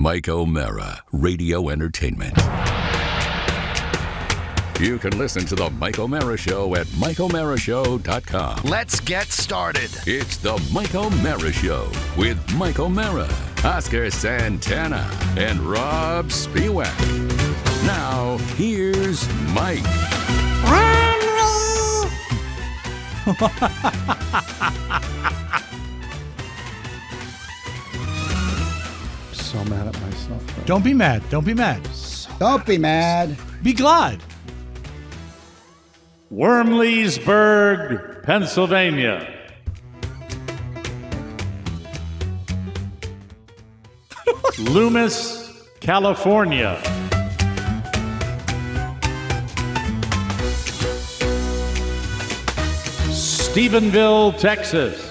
Mike O'Mara, Radio Entertainment. You can listen to The Mike O'Mara Show at MikeO'MaraShow.com. Let's get started. It's The Mike O'Mara Show with Mike O'Mara, Oscar Santana, and Rob Spiewak. Now, here's Mike. So mad at myself. Bro. Don't be mad. Don't be mad. Don't be mad. Be glad. Wormleysburg, Pennsylvania. Loomis, California. Stephenville, Texas.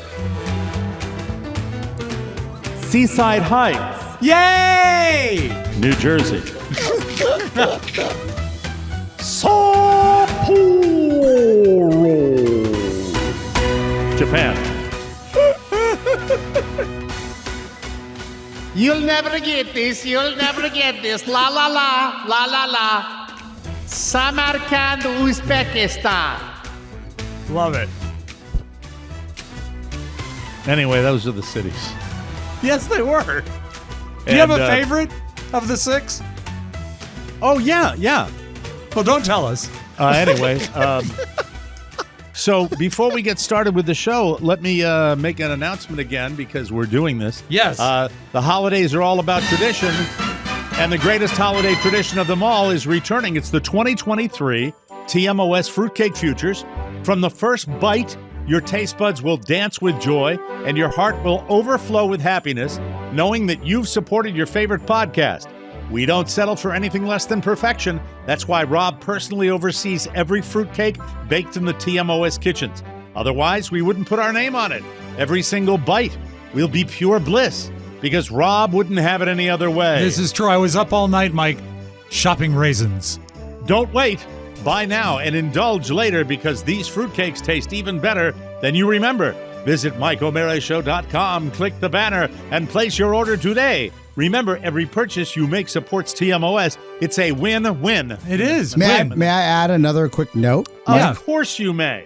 Seaside Heights, Yay! New Jersey. Sapporo, Japan. You'll never get this. You'll never get this. La la la, la la la. Samarkand, Uzbekistan. Love it. Anyway, those are the cities. Yes, they were. Do you have a favorite of the six? Oh, yeah. Well, don't tell us. Anyway, so before we get started with the show, let me make an announcement again because we're doing this. Yes. The holidays are all about tradition, and the greatest holiday tradition of them all is returning. It's the 2023 TMOS Fruitcake Futures. From the first bite, your taste buds will dance with joy, and your heart will overflow with happiness, knowing that you've supported your favorite podcast. We don't settle for anything less than perfection. That's why Rob personally oversees every fruitcake baked in the TMOS kitchens. Otherwise, we wouldn't put our name on it. Every single bite will be pure bliss, because Rob wouldn't have it any other way. This is true. I was up all night, Mike, shopping raisins. Don't wait. Buy now and indulge later, because these fruitcakes taste even better than you remember. Visit MikeO'MaraShow.com, click the banner, and place your order today. Remember, every purchase you make supports TMOS. It's a win-win. It is. May I add another quick note? Of course you may.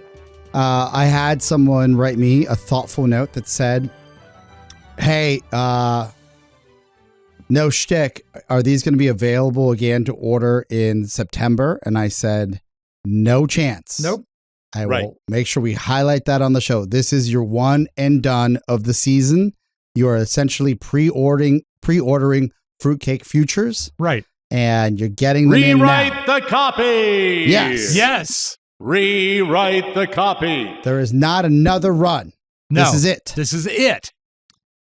I had someone write me a thoughtful note that said, hey, no shtick, are these going to be available again to order in September? And I said, no chance. Nope. I will make sure we highlight that on the show. This is your one and done of the season. You are essentially pre-ordering Fruitcake Futures. Right. And you're getting them in now. Rewrite the copy. Yes. Rewrite the copy. There is not another run. No. This is it. This is it.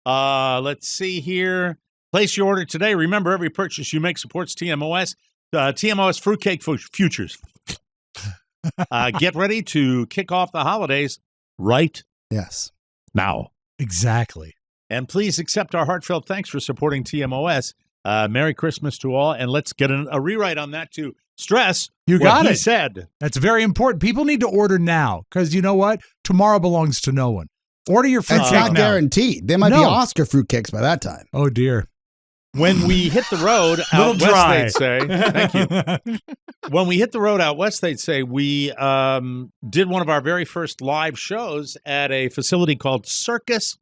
Let's see here. Place your order today. Remember, every purchase you make supports TMOS. TMOS Fruitcake Futures. Get ready to kick off the holidays right now. Exactly. And please accept our heartfelt thanks for supporting TMOS. Merry Christmas to all. And let's get a rewrite on that to stress You what got he it. said. That's very important. People need to order now because you know what? Tomorrow belongs to no one. Order your fruitcake It's not now. guaranteed. There might be Oscar fruitcakes by that time. Oh, dear. When we hit the road out west, they'd say, thank you. When we hit the road out west, they'd say, we did one of our very first live shows at a facility called Circus.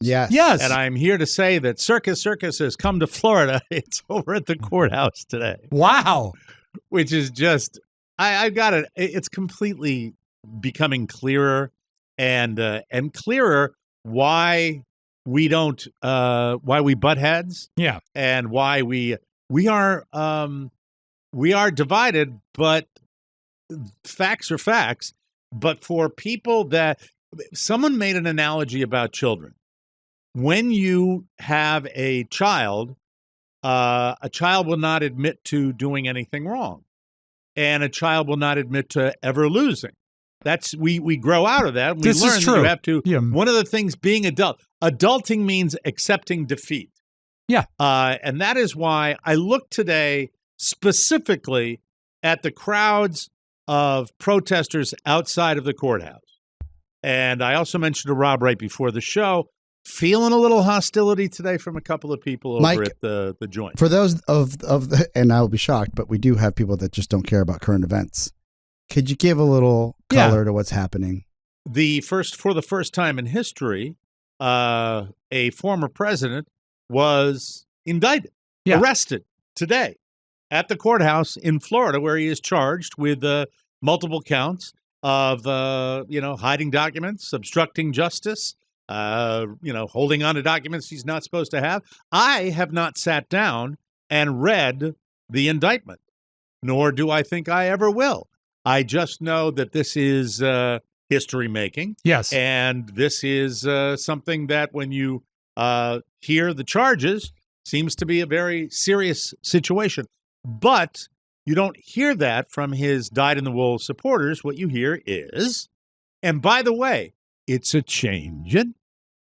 Yes. And I'm here to say that Circus has come to Florida. It's over at the courthouse today. Wow. Which is just, I've got it. It's completely becoming clearer and clearer why we don't, why we butt heads. Yeah. And why we are divided, but facts are facts. But for people that, someone made an analogy about children. When you have a child will not admit to doing anything wrong. And a child will not admit to ever losing. That's we grow out of that. We This learn is true. that you have to. Yeah. One of the things being adulting means accepting defeat. Yeah. And that is why I looked today specifically at the crowds of protesters outside of the courthouse. And I also mentioned to Rob right before the show, Feeling a little hostility today from a couple of people over Mike, at the joint. For those of the, and I'll be shocked, but we do have people that just don't care about current events. Could you give a little color to what's happening? For the first time in history, a former president was indicted, arrested today at the courthouse in Florida, where he is charged with multiple counts of hiding documents, obstructing justice, holding on to documents he's not supposed to have. I have not sat down and read the indictment, nor do I think I ever will. I just know that this is history making. Yes. And this is something that when you hear the charges, seems to be a very serious situation. But you don't hear that from his dyed-in-the-wool supporters. What you hear is, and by the way, it's a changing,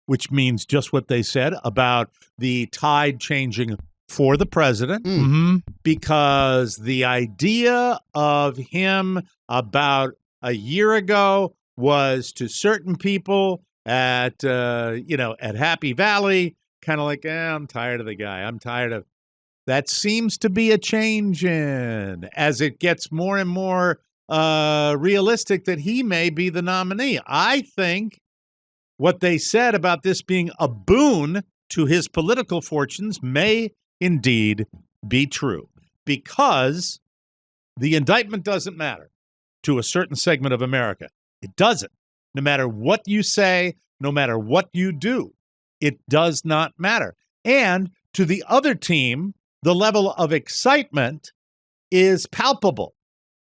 which means just what they said about the tide changing for the president, because the idea of him about a year ago was to certain people at Happy Valley, kind of like, I'm tired of the guy. I'm tired of. That seems to be a change in as it gets more and more realistic that he may be the nominee. I think what they said about this being a boon to his political fortunes may indeed be true, because the indictment doesn't matter to a certain segment of America. It doesn't. No matter what you say, no matter what you do, it does not matter. And to the other team, the level of excitement is palpable.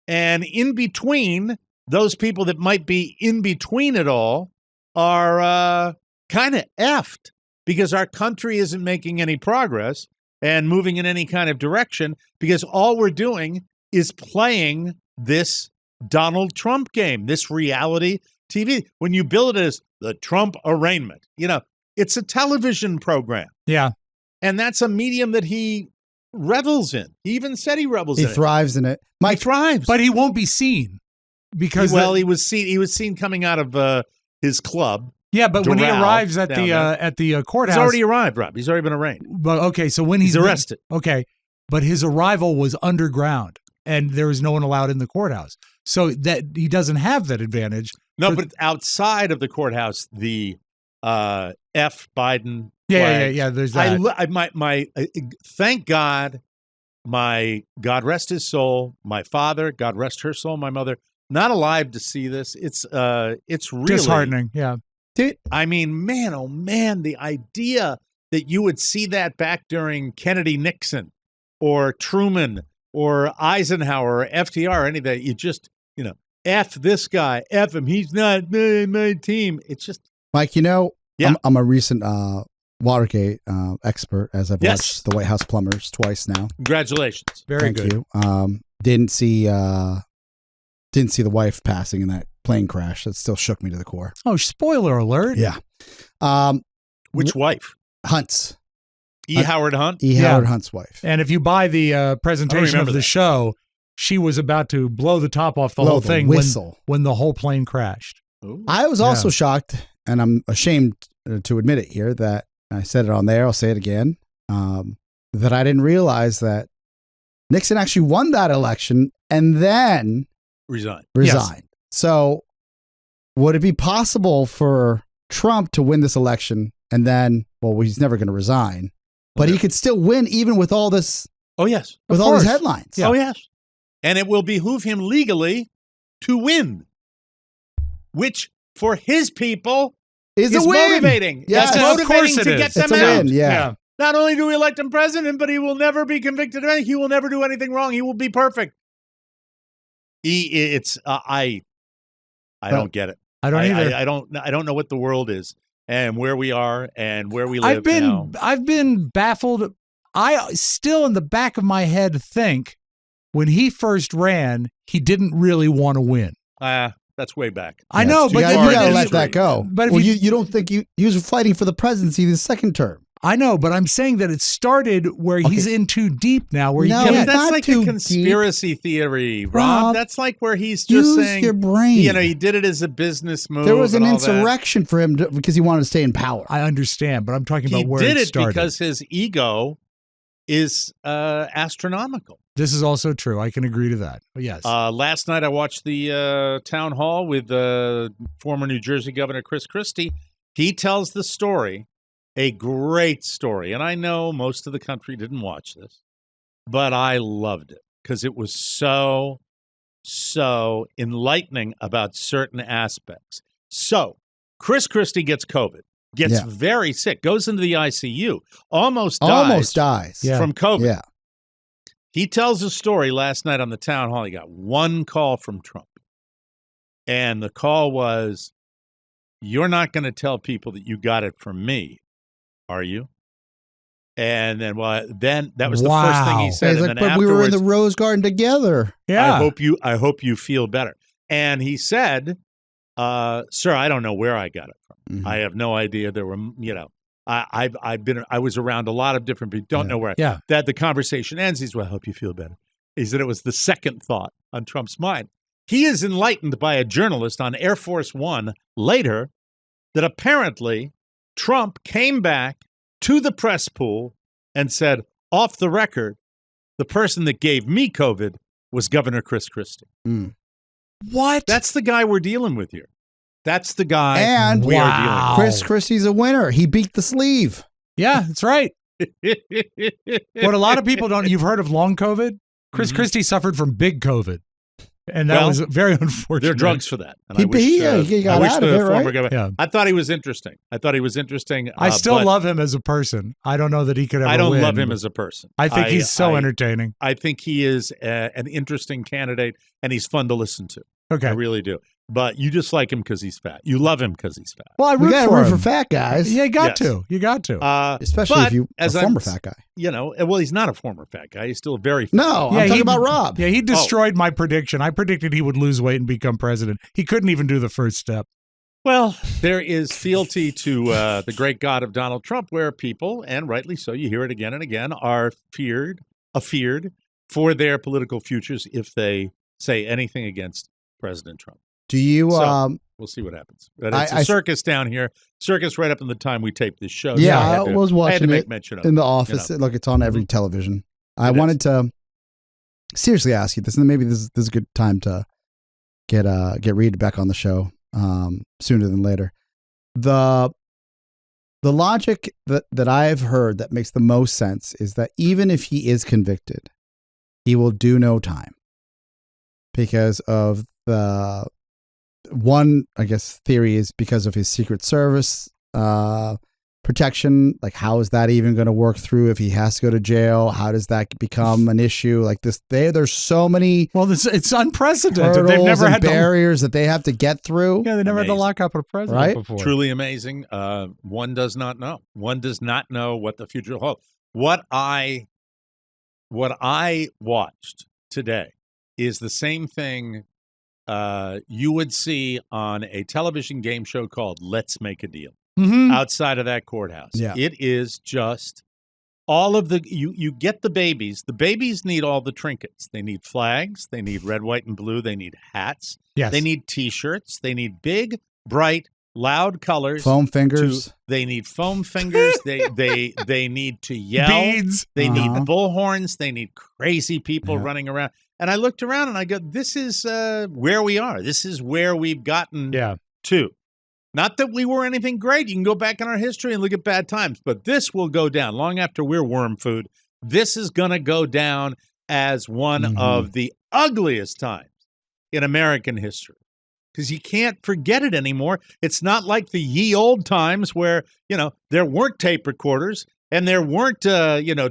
And in between, those people that might be in between it all are kind of effed, because our country isn't making any progress and moving in any kind of direction, because all we're doing is playing this Donald Trump game, this reality TV. When you bill it as the Trump arraignment, it's a television program. Yeah. And that's a medium that he revels in. He even said he revels in it. He thrives in it. Mike thrives. But he won't be seen because he was seen coming out of his club. Yeah, but when he arrives at the courthouse, he's already arrived, Rob. He's already been arraigned. But okay, so when he's arrested. Okay, but his arrival was underground, and there was no one allowed in the courthouse, so that he doesn't have that advantage. No, but outside of the courthouse, the F Biden. Yeah. There's that. Thank God, God rest his soul. My father, God rest her soul. My mother, not alive to see this. It's really disheartening. Yeah. Dude, I mean, man, oh man, the idea that you would see that back during Kennedy, Nixon, or Truman, or Eisenhower, or FDR, or any of that, you just, F this guy, F him, he's not my team. It's just. Mike, I'm a recent Watergate expert, as I've watched the White House Plumbers twice now. Congratulations. Very Thank good. you. Didn't see the wife passing in that plane crash. That still shook me to the core. Oh, spoiler alert. Yeah. Which wife? Hunt's. E. Howard Hunt? Howard Hunt's wife. And if you buy the presentation of the show, she was about to blow the top off the whole thing when the whole plane crashed. Ooh. I was also shocked, and I'm ashamed to admit it here, that I said it on there, I'll say it again, that I didn't realize that Nixon actually won that election and then resigned. Yes. So would it be possible for Trump to win this election and then, he's never going to resign, but he could still win even with all this? Oh, yes. With all these headlines. Yeah. Oh, yes. And it will behoove him legally to win, which for his people is motivating. Yes. That's motivating to get them out. Win, yeah. Not only do we elect him president, but he will never be convicted of anything. He will never do anything wrong. He will be perfect. I don't get it. I don't either. I don't know what the world is and where we are and where we live now. I've been baffled. I still in the back of my head think when he first ran, he didn't really want to win. That's way back. I know, but you gotta let that go. But you don't think he was fighting for the presidency the second term? I know, but I'm saying that it started where he's in too deep now. Where No, Yeah, you but it's that's not like too a conspiracy theory, Rob. Rob, That's like where he's just use saying, your brain. you know, he did it as a business move. There was an and all that. insurrection for him because he wanted to stay in power. I understand, but I'm talking He about where did it it started. because his ego is astronomical. This is also true. I can agree to that. But yes. Last night I watched the town hall with former New Jersey Governor Chris Christie. He tells the story, a great story. And I know most of the country didn't watch this, but I loved it because it was so enlightening about certain aspects. So Chris Christie gets COVID, gets very sick, goes into the ICU, almost dies Yeah. from COVID. Yeah. He tells a story last night on the town hall. He got one call from Trump. And the call was, "You're not going to tell people that you got it from me, are you?" And then, then that was the first thing he said. He's And like, then but we were in the afterwards, Rose Garden together. yeah. I hope you feel better. And he said, "Sir, I don't know where I got it from. Mhm. I have no idea. There were, I was around a lot of different people. Don't know where." Yeah. That the conversation ends. He's, "Well, I hope you feel better." He said it was the second thought on Trump's mind. He is enlightened by a journalist on Air Force One later that apparently Trump came back to the press pool and said, off the record, the person that gave me COVID was Governor Chris Christie. What? That's the guy we're dealing with here. That's the guy And we are dealing with. Chris Christie's a winner. He beat the sleeve. Yeah, that's right. What a lot of people don't, you've heard of long COVID? Chris Christie suffered from big COVID. And that was very unfortunate. There are drugs for that. And He- I wish, he got I wish out the of it, former right? governor. Yeah. I thought he was interesting. I still but love him as a person. I don't know that he could ever I don't win, love him but as a person. I think he's so entertaining. I think he is an interesting candidate, and he's fun to listen to. Okay. I really do. But you just like him because he's fat. You love him because he's fat. Well, I We root got to for root him. for fat guys. Yeah, you got Yes. to. You got to. Especially but if you a as former I'm- fat guy. Well, he's not a former fat guy. He's still very fat. No, Yeah, I'm talking he- about Rob. Yeah, he destroyed my prediction. I predicted he would lose weight and become president. He couldn't even do the first step. Well, there is fealty to the great God of Donald Trump, where people, and rightly so, you hear it again and again, are afeared for their political futures if they say anything against President Trump. Do you? So, we'll see what happens. But it's a circus down here. Circus right up in the time we taped this show. Yeah, So I was I had to watching make it mention of in it. the office. You know. Look, it's on every television. I It wanted to seriously ask you this, and maybe this is a good time to get Reed back on the show sooner than later. The logic that I've heard that makes the most sense is that even if he is convicted, he will do no time because of the one, I guess, theory is because of his Secret Service protection. Like, how is that even going to work through if he has to go to jail? How does that become an issue? Like this, there's so many Well, it's unprecedented. hurdles They've never and had barriers that they have to get through. Yeah, they never had to Amazing. lock up a president Right? before. Truly amazing. One does not know. One does not know what the future holds. What I watched today is the same thing you would see on a television game show called Let's Make a Deal Mm-hmm. outside of that courthouse. Yeah. It is just all of the you get the babies. The babies need all the trinkets. They need flags. They need red, white, and blue. They need hats. Yes. They need T-shirts. They need big, bright, loud colors. Foam fingers. They need foam fingers. They need to yell. Beads. They Uh-huh. need bullhorns. They need crazy people Yeah. running around. And I looked around and I go, this is where we are. This is where we've gotten Yeah. to. Not that we were anything great. You can go back in our history and look at bad times, but this will go down long after we're worm food. This is going to go down as one Mhm. of the ugliest times in American history. Because you can't forget it anymore. It's not like the ye old times where, there weren't tape recorders and there weren't,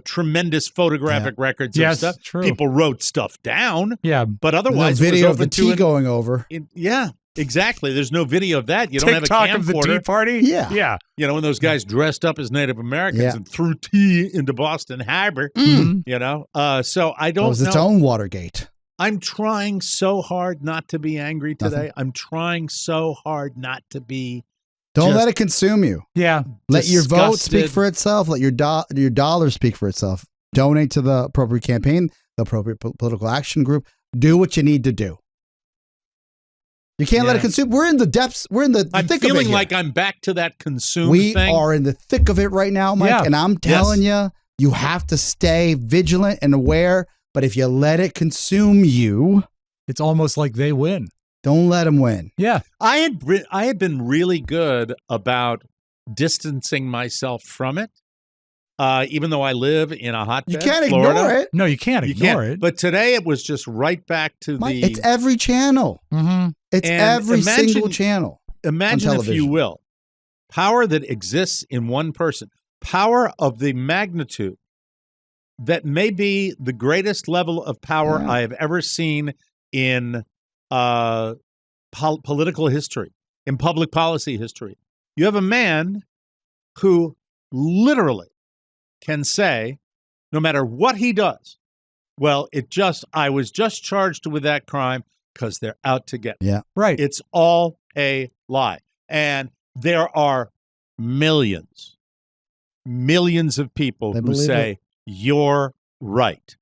tremendous photographic records Yes, of stuff. true. People wrote stuff down, Yeah. but No otherwise it video was of the open to tea it. going over. Yeah, exactly. There's no video of that. You don't TikTok have a of the Tea camcorder. Party? Yeah. Yeah. When those guys dressed up as Native Americans Yeah. and threw tea into Boston Harbor, Mhm. So I It don't was know. its own Watergate. I'm trying so hard not to be angry today. Nothing. I'm trying so hard not to be Don't just let it consume you. Yeah. Let your vote speak disgusted. for itself. Let your dollar speak for itself. Donate to the appropriate campaign, the appropriate political action group. Do what you need to do. You can't let it consume. We're in the depths. We're in the I'm thick of it feeling here. like I'm back to that consume We thing. are in the thick of it right now, Mike. Yeah. And I'm telling you, you have to stay vigilant and aware. But if you let it consume you, It's almost like they win. don't let them win. Yeah. I had been really good about distancing myself from it, even though I live in a hotbed. You can't Florida. ignore it. No, you can't You ignore can't. it. But today it was just right back to Mike, the. it's every channel. Mm-hmm. It's And every imagine- single channel. Imagine, on if you television. will, power that exists in one person, power of the magnitude that may be the greatest level of power Yeah. I have ever seen in political history, in public policy history. You have a man who literally can say, no matter what he does, well, I was just charged with that crime because they're out to get me. Yeah. Right. It's all a lie. And there are millions of people They who believe say, you're right.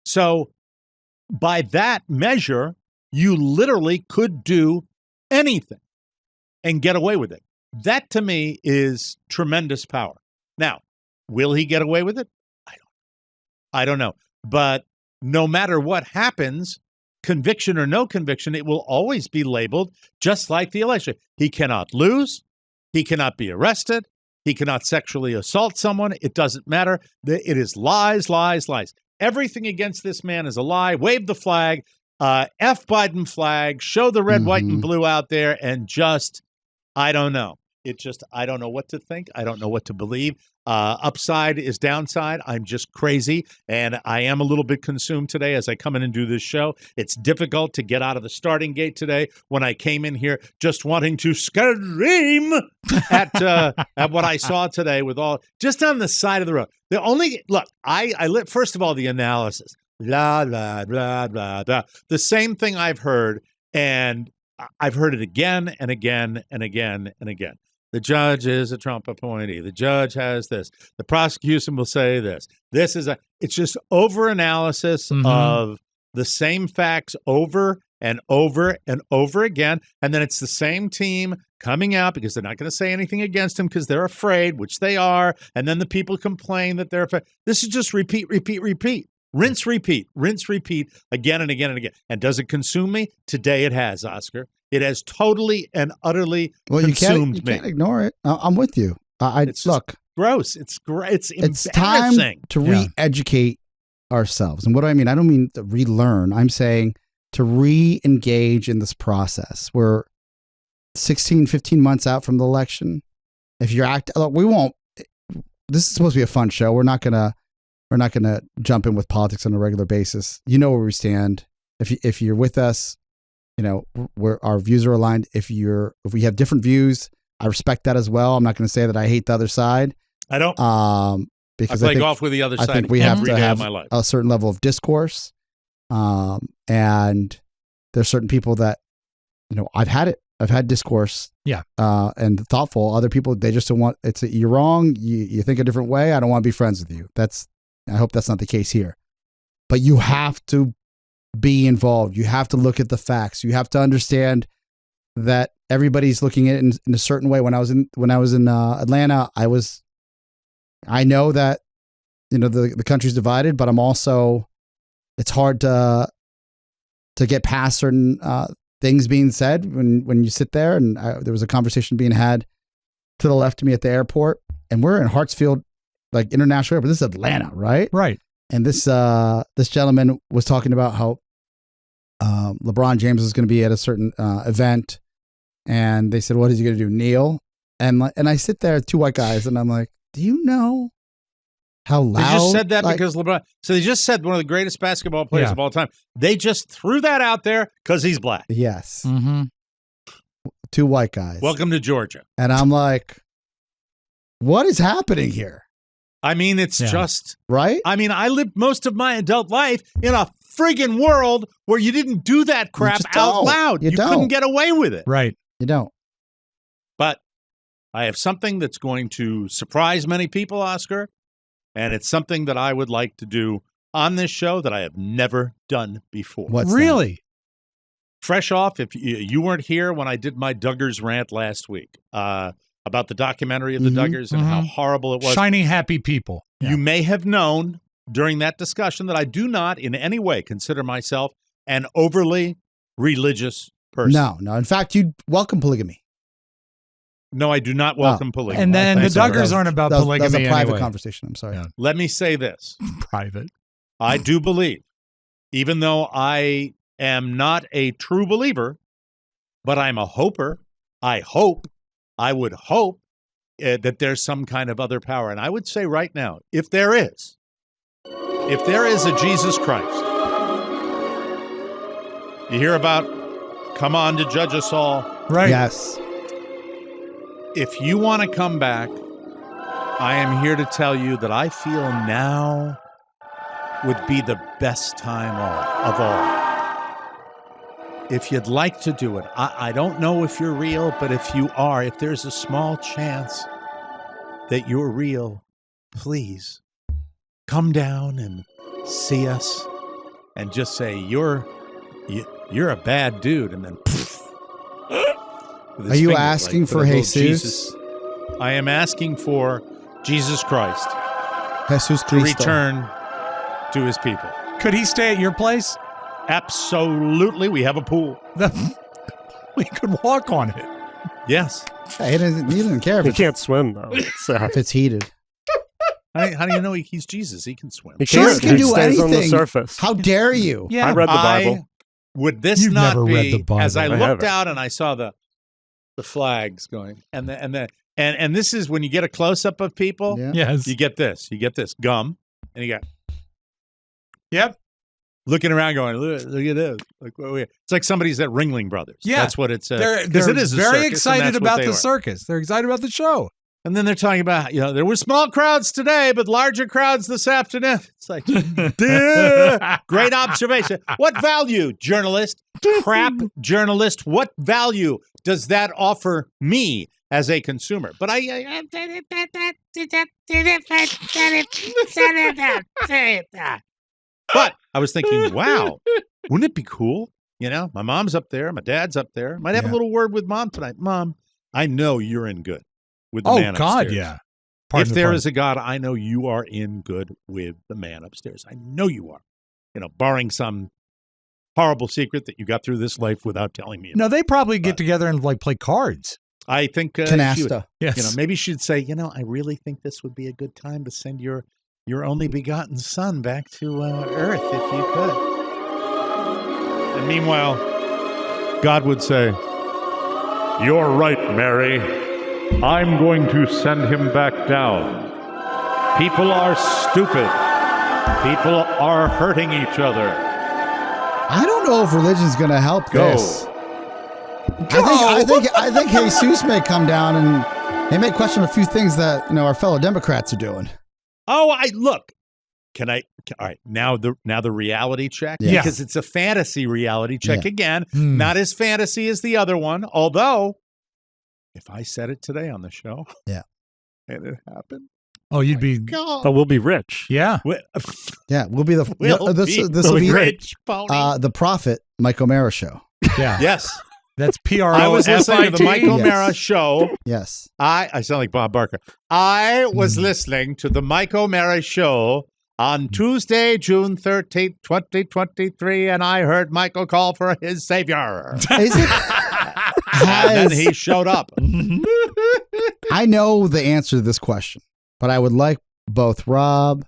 So by that measure, you literally could do anything and get away with it. That to me is tremendous power. Now, will he get away with it? I don't know. But no matter what happens, conviction or no conviction, it will always be labeled just like the election. He cannot lose. He cannot be arrested. He cannot sexually assault someone. It doesn't matter. It is lies, lies, lies. Everything against this man is a lie. Wave the flag, F Biden flag, show the red, white, and blue out there, and just, I don't know. I don't know what to think. I don't know what to believe. Upside is downside. I'm just crazy, and I am a little bit consumed today as I come in and do this show. It's difficult to get out of the starting gate today when I came in here just wanting to scream at what I saw today with all just on the side of the road. The only look, I lit first of all the analysis, blah blah blah blah blah. The same thing I've heard, and I've heard it again and again and again and again. The judge is a Trump appointee. The judge has this. The prosecution will say this. It's just over-analysis of the same facts over and over and over again. And then it's the same team coming out because they're not going to say anything against him because they're afraid, which they are. And then the people complain that they're afraid. This is just repeat, repeat, repeat. Rinse, repeat again and again and again. And does it consume me? Today it has, Oscar. It has totally and utterly consumed me. You can't ignore it. I'm with you. Look, gross. It's great. It's embarrassing. time to re-educate ourselves. And what do I mean? I don't mean to relearn. I'm saying to re-engage in this process. We're 16, 15 months out from the election. If you're look, we won't. This is supposed to be a fun show. We're not gonna jump in with politics on a regular basis. You know where we stand. If you're with us, you know, our views are aligned. If we have different views, I respect that as well. I'm not going to say that I hate the other side. I don't. Because I play golf with the other side. I think we have to have my life. a certain level of discourse. And there's certain people that, you know, I've had discourse. Yeah. And thoughtful. Other people, they just don't want. You're wrong. You think a different way. I don't want to be friends with you. I hope that's not the case here. But you have to be involved. You have to look at the facts. You have to understand that everybody's looking at it in a certain way. When I was in Atlanta, I know that, you know, the country's divided, but it's hard to get past certain things being said when you sit there. And there was a conversation being had to the left of me at the airport, and we're in Hartsfield, like international airport. This is Atlanta, right? Right. And this gentleman was talking about how LeBron James was going to be at a certain event, and they said, "What is he going to do? Kneel?" And I sit there, two white guys, and I'm like, "Do you know how loud?" They just said that because LeBron. So they just said one of the greatest basketball players of all time. They just threw that out there because he's black. Yes. Mm-hmm. Two white guys. Welcome to Georgia. And I'm like, what is happening here? I mean, it's just right. I mean, I lived most of my adult life in a friggin' world where you didn't do that crap out loud. You couldn't get away with it. Right. You don't. But I have something that's going to surprise many people, Oscar, and it's something that I would like to do on this show that I have never done before. What's Really? Fresh off, if you weren't here when I did my Duggars rant last week about the documentary of the Duggars and how horrible it was. Shiny, happy people. Yeah. You may have known during that discussion that I do not in any way consider myself an overly religious person. No. In fact, you'd welcome polygamy. No, I do not welcome polygamy. And then the Thanks, Oscar. Duggars aren't about That's polygamy a private anyway. conversation. I'm sorry. Yeah. Let me say this. Private. I do believe, even though I am not a true believer, but I'm a hoper. I would hope that there's some kind of other power. And I would say right now, if there is a Jesus Christ, you hear about, come on to judge us all. Right. Yes. If you want to come back, I am here to tell you that I feel now would be the best time of all. If you'd like to do it, I don't know if you're real, but if you are, if there's a small chance that you're real, please come down and see us and just say, you're a bad dude, and then Are you asking for Jesus? I am asking for Jesus Christ Jesus to Cristo. return to his people. Could he stay at your place? Absolutely. We have a pool. We could walk on it. Yes. Hey, he doesn't care He if can't swim, though. it's heated. How do you know he's Jesus? He can swim. He Jesus can He do stays on the anything. surface. How dare you? Yeah. I read the Bible. Would this You've not never be, read the Bible. as I I looked haven't. out and I saw the flags going, and this is when you get a close-up of people, Yeah. Yes. you get this gum, and you got Yep. looking around going, look at this. It's like somebody's at Ringling Brothers. Yeah. That's what it's. They're Because it is a very circus, and excited that's what about they the are. circus. They're excited about the show. And then they're talking about, there were small crowds today, but larger crowds this afternoon. It's like, duh, great observation. What value, journalist, crap journalist, what value does that offer me as a consumer? But but I was thinking, wow, wouldn't it be cool? My mom's up there, my dad's up there. Might have a little word with mom tonight. Mom, I know you're in good with the man God, upstairs. yeah. If there is a God, I know you are in good with the man upstairs. I know you are. Barring some horrible secret that you got through this life without telling me. No, they probably get together and play cards. I think Canasta. Yes. maybe she'd say, I really think this would be a good time to send your only begotten son back to Earth if you could. And meanwhile, God would say, "You're right, Mary. I'm going to send him back down. People are stupid. People are hurting each other. I don't know if religion's going to help Go. this. I think Jesus may come down and he may question a few things that our fellow Democrats are doing. Oh, look. All right, now the reality check? Yeah. Because it's a fantasy reality check Yeah. again. Not as fantasy as the other one, although if I said it today on the show, Yeah. and it happened, Oh, you'd be. But we'll be rich. Yeah. Yeah, we'll be the this will be rich pony. the prophet Mike O'Mara show. Yeah. Yes. That's PRO. I was listening to the Mike Yes. O'Mara show. Yes. I sound like Bob Barker. I was listening to the Mike O'Mara show on Tuesday, June 13th, 2023, and I heard Michael call for his savior. Is it? And then he showed up. I know the answer to this question, but I would like both Rob,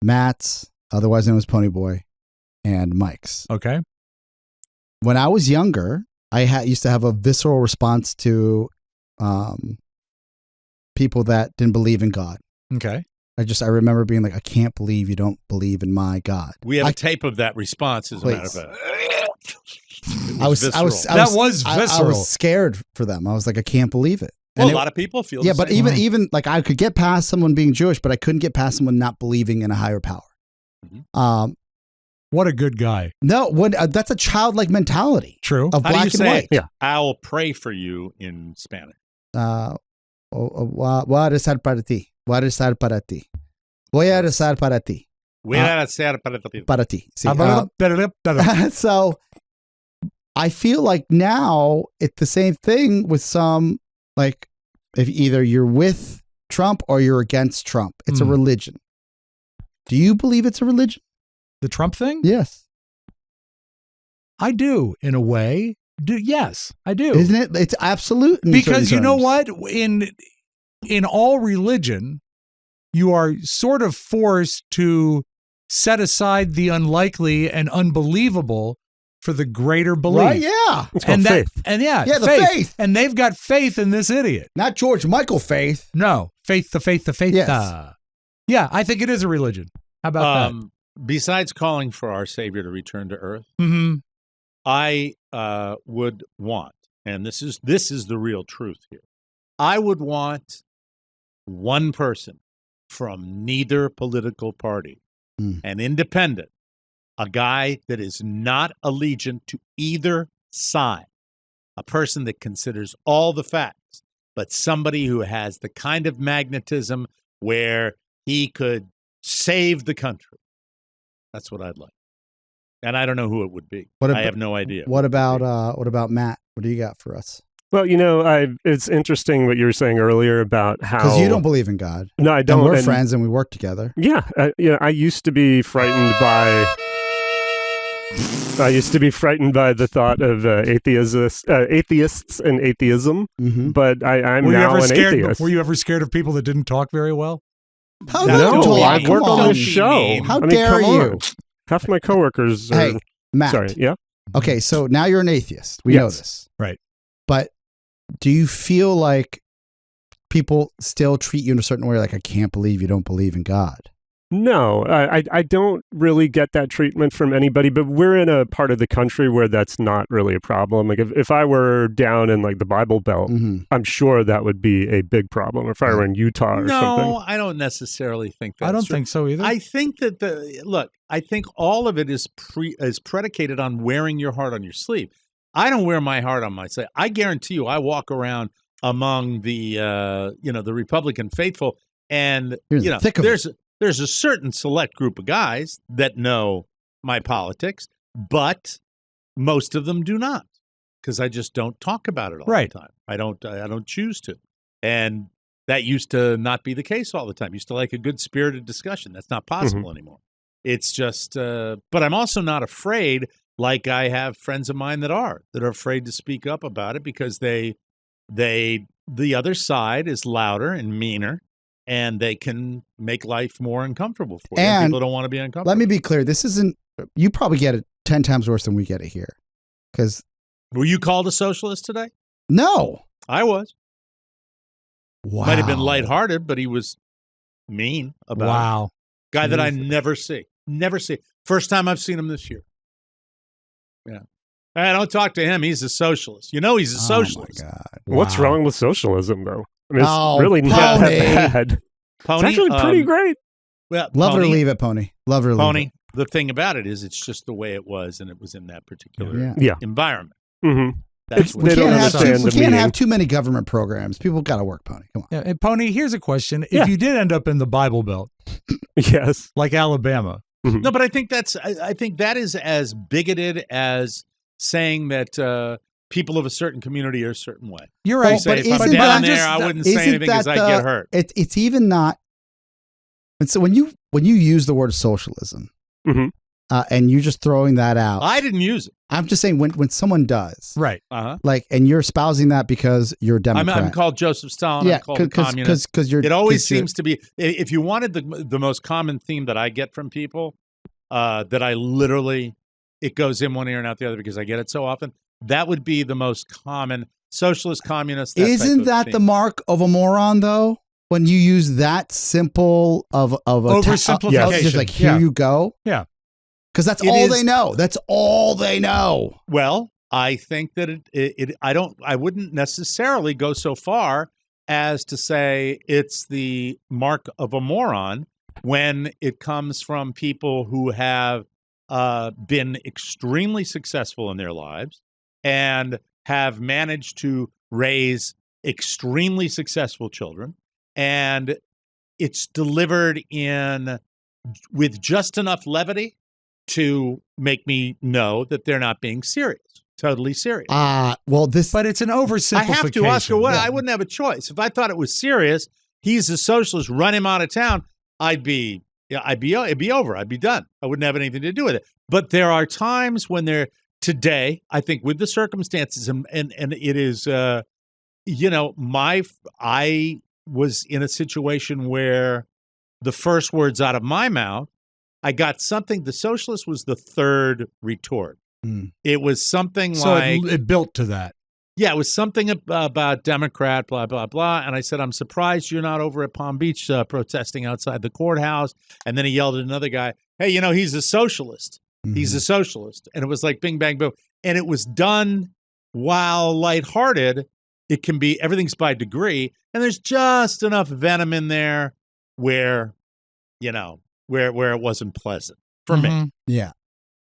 Matt's, otherwise known as Ponyboy, and Mike's. Okay. When I was younger, I used to have a visceral response to people that didn't believe in God. Okay. I remember being like, I can't believe you don't believe in my God. We have a tape of that response, as a matter of fact. I was visceral. I was scared for them. I was like, I can't believe it. Well, a lot of people feel Yeah, the but same way. even like I could get past someone being Jewish, but I couldn't get past someone not believing in a higher power. Mm-hmm. What a good guy. No, that's a childlike mentality True. of How do you black and say white. Yeah. I'll pray for you in Spanish. Voy a rezar para ti. Voy a rezar para ti. Voy a rezar para ti. Para ti. Sí, so I feel like now it's the same thing with some, like, if either you're with Trump or you're against Trump. It's a religion. Do you believe it's a religion? The Trump thing? Yes. I do, in a way. Yes, I do. Isn't it? It's absolute. Because you know what? In all religion, you are sort of forced to set aside the unlikely and unbelievable for the greater belief. Right? Yeah. It's called faith. And the faith. And they've got faith in this idiot. Not George Michael faith. No, faith. Yes. Yeah, I think it is a religion. How about that? Besides calling for our Savior to return to earth, I would want, and this is the real truth here, I would want one person from neither political party, an independent, a guy that is not allegiant to either side, a person that considers all the facts, but somebody who has the kind of magnetism where he could save the country. That's what I'd like. And I don't know who it would be. I have no idea. What about Matt? What do you got for us? Well, it's interesting what you were saying earlier about how... Because you don't believe in God. No, I don't. And we're friends and we work together. Yeah. I used to be frightened by... the thought of atheists and atheism, but I'm now an atheist. Were you ever scared of people that didn't talk very well? How no, I work on this show. How dare you? Half my coworkers are... Hey, Matt. Sorry, yeah? Okay, so now you're an atheist. We know this. Right. But do you feel like people still treat you in a certain way, like, I can't believe you don't believe in God? No, I don't really get that treatment from anybody, but we're in a part of the country where that's not really a problem. Like if I were down in like the Bible Belt, I'm sure that would be a big problem. Or if I were in Utah or something. No, I don't necessarily think that. I don't think so either. I think that I think all of it is predicated on wearing your heart on your sleeve. I don't wear my heart on my sleeve. I guarantee you, I walk around among the the Republican faithful, and there's a certain select group of guys that know my politics, but most of them do not, because I just don't talk about it all the time. I don't choose to, and that used to not be the case all the time. Used to like a good spirited discussion. That's not possible anymore. It's just, but I'm also not afraid. Like I have friends of mine that are afraid to speak up about it because the other side is louder and meaner. And they can make life more uncomfortable for you. And people don't want to be uncomfortable. Let me be clear. This isn't, you probably get it 10 times worse than we get it here. Because were you called a socialist today? No. I was. Wow. Might have been lighthearted, but he was mean about it. Guy that I never see. Never see. First time I've seen him this year. Yeah. I don't talk to him. He's a socialist. He's a socialist. Oh, my God. What's wrong with socialism, though? I mean, it's really not that bad. Pony, it's actually pretty great. Well, love her or leave it, Pony. Love her or leave Pony. it. The thing about it is it's just the way it was, and it was in that particular environment. Mm-hmm. That's we can't have too many government programs. People got to work, Pony. Come on. Yeah, and Pony, here's a question. If you did end up in the Bible Belt, yes, like Alabama. No, but I think that is as bigoted as saying that people of a certain community are a certain way. You're right. But if I'm down there, I wouldn't say anything because I get hurt. It's even not. And so when you use the word socialism, and you're just throwing that out, I didn't use it. I'm just saying when someone does, right? Like, and you're espousing that because you're a Democrat. I'm called Joseph Stalin. Yeah, I'm called a communist. Because you're. It always seems to be. If you wanted the most common theme that I get from people, that I literally, it goes in one ear and out the other because I get it so often. That would be the most common socialist, communist. Isn't that the mark of a moron, though? When you use that simple of a oversimplification, just like here you go, because that's all they know. That's all they know. Well, I think that I wouldn't necessarily go so far as to say it's the mark of a moron when it comes from people who have been extremely successful in their lives and have managed to raise extremely successful children, and it's delivered with just enough levity to make me know that they're not being serious, totally serious. But it's an oversimplification. I have to, Oscar. I wouldn't have a choice. If I thought it was serious, he's a socialist, run him out of town, it'd be over. I'd be done. I wouldn't have anything to do with it. But there are times when today, I think with the circumstances, and it is, I was in a situation where the first words out of my mouth, I got something. The socialist was the third retort. It was something like it built to that. Yeah, it was something about Democrat, blah, blah, blah. And I said, I'm surprised you're not over at Palm Beach protesting outside the courthouse. And then he yelled at another guy, hey, he's a socialist. He's a socialist. And it was like bing, bang, boom. And it was done while lighthearted. It can be, everything's by degree. And there's just enough venom in there where it wasn't pleasant for me. Yeah.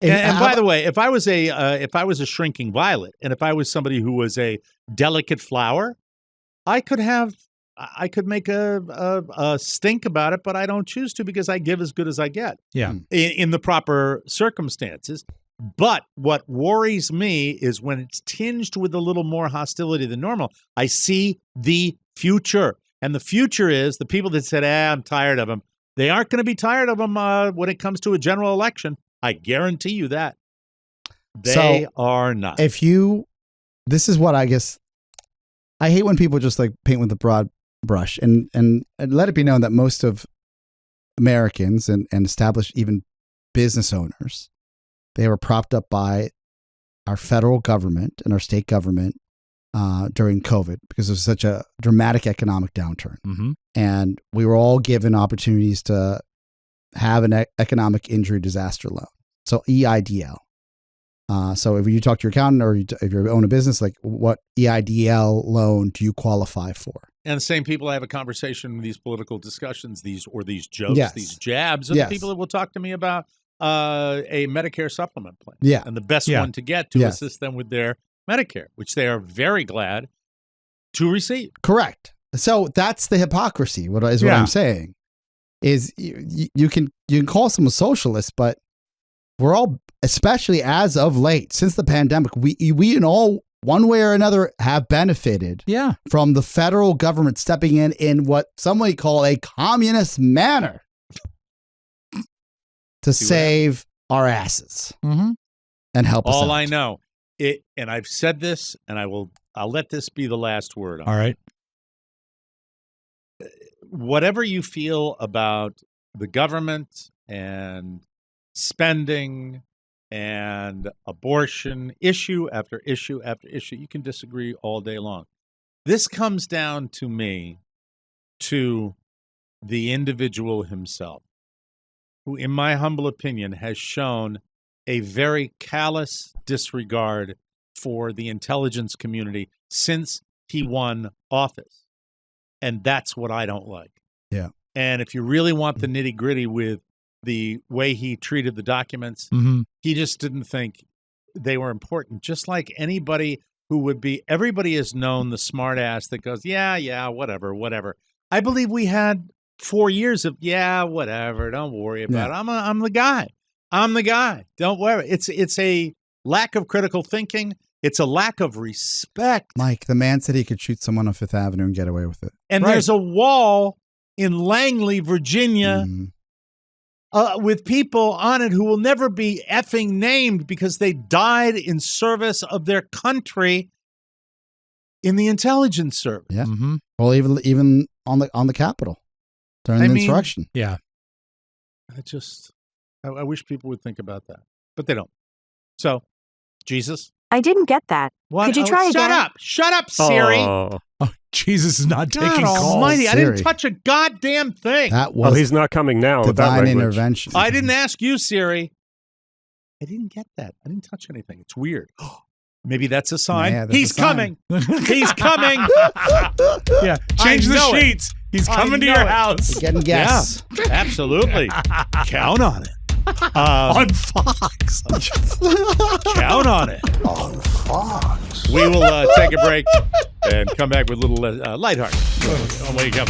And by the way, if I was a shrinking violet, and if I was somebody who was a delicate flower, I could make a stink about it, but I don't choose to because I give as good as I get. Yeah. In the proper circumstances. But what worries me is when it's tinged with a little more hostility than normal. I see the future, and the future is the people that said, I'm tired of them. They aren't going to be tired of them when it comes to a general election. I guarantee you that. They are not. This is what I guess, I hate when people just like paint with a broad brush and let it be known that most of Americans and established even business owners, they were propped up by our federal government and our state government during COVID because it was such a dramatic economic downturn. And we were all given opportunities to have an economic injury disaster loan. So EIDL. So if you talk to your accountant or if you own a business, like what EIDL loan do you qualify for? And the same people I have a conversation in these political discussions, these jokes, these jabs, are the people that will talk to me about a Medicare supplement plan. Yeah. And the best one to get to assist them with their Medicare, which they are very glad to receive. Correct. So that's the hypocrisy, what I'm saying. Is you can call someone socialist, but we're all, especially as of late, since the pandemic, we in all one way or another have benefited from the federal government stepping in what somebody call a communist manner to save our asses and help us out. All I know, and I've said this, and I'll let this be the last word. All right. Whatever you feel about the government and spending and abortion, issue after issue after issue, you can disagree all day long. This comes down to the individual himself, who, in my humble opinion, has shown a very callous disregard for the intelligence community since he won office. And that's what I don't like. Yeah. And if you really want the nitty gritty with the way he treated the documents, he just didn't think they were important. Just like anybody who would be, everybody has known the smart ass that goes, yeah, whatever. I believe we had 4 years of, whatever, don't worry about it. I'm the guy. Don't worry. It's a lack of critical thinking. It's a lack of respect. Mike, the man said he could shoot someone on Fifth Avenue and get away with it. And there's a wall in Langley, Virginia, with people on it who will never be effing named because they died in service of their country in the intelligence service. Yeah. Well, even on the Capitol during the insurrection. Yeah. I wish people would think about that, but they don't. So, Jesus. I didn't get that. What? Could you try again? Shut up, Siri. Oh, Jesus is not taking calls. Almighty, Siri. I didn't touch a goddamn thing. That was he's not coming now. divine intervention. I didn't ask you, Siri. I didn't get that. I didn't touch anything. It's weird. Maybe that's a sign. Yeah, that's He's a sign. coming. He's coming. Yeah, change the sheets. He's coming to your house. Getting guests. Yeah, absolutely. Count on it. On Fox. Count on it. On Fox. We will take a break. and come back with a little lighthearted. Away you come.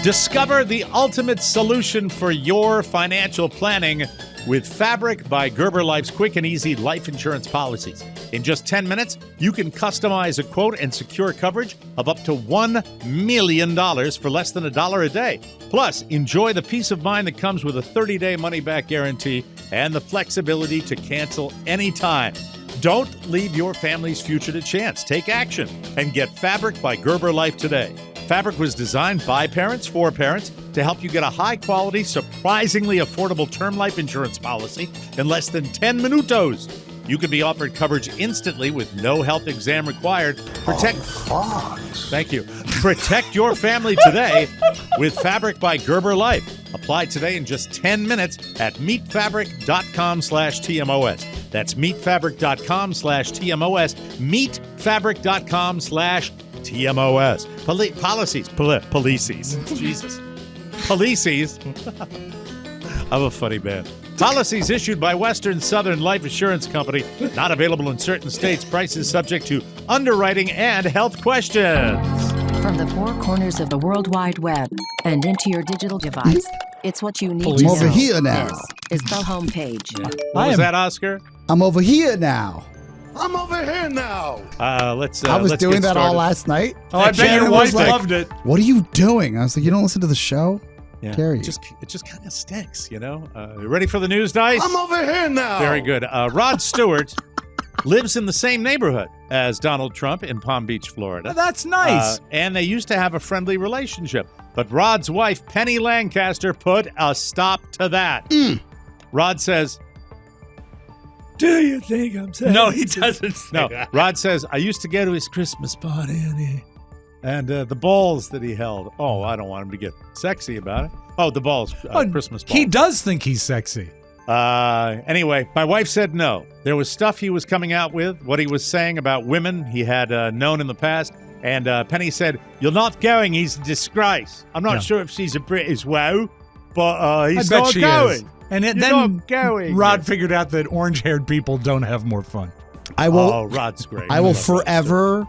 Discover the ultimate solution for your financial planning with Fabric by Gerber Life's quick and easy life insurance policies. In just 10 minutes, you can customize a quote and secure coverage of up to $1 million for less than $1 a day. Plus, enjoy the peace of mind that comes with a 30-day money-back guarantee and the flexibility to cancel anytime. Don't leave your family's future to chance. Take action and get Fabric by Gerber Life today. Fabric was designed by parents for parents to help you get a high-quality, surprisingly affordable term life insurance policy in less than 10 minutos. You can be offered coverage instantly with no health exam required. Thank you. Protect your family today with Fabric by Gerber Life. Apply today in just 10 minutes at meetfabric.com/TMOS. That's meetfabric.com/TMOS. Meetfabric.com/TMOS. Policies. Jesus. Policies. I'm a funny man. Policies issued by Western Southern Life Assurance Company. Not available in certain states. Prices subject to underwriting and health questions. From the four corners of the World Wide Web and into your digital device, it's what you need to I'm know. over here now. This is the homepage. What was that, Oscar? I'm over here now. I'm over here now. Let's. I was let's doing get that all started. last night. Oh, I bet Shannon your was wife like, loved it. What are you doing? I was like, you don't listen to the show? Yeah. Dare you? It just kind of stinks, you know. Ready for the news, Dice? I'm over here now. Very good. Rod Stewart lives in the same neighborhood as Donald Trump in Palm Beach, Florida. Oh, that's nice. And they used to have a friendly relationship. But Rod's wife, Penny Lancaster, put a stop to that. Rod says, "Do you think I'm saying?" No, he doesn't say No, that. Rod says, "I used to go to his Christmas party and the balls that he held. Oh, I don't want him to get sexy about it. Oh, the balls, Christmas balls. He does think he's sexy. Anyway, my wife said no. There was stuff he was coming out with, what he was saying about women he had known in the past. And Penny said, "You're not going. He's a disgrace. I'm not sure if she's a British wow, but he's I bet not she going. is. And You're then not going." Rod figured out that orange-haired people don't have more fun. I will. Oh, Rod's great. I will love Rod forever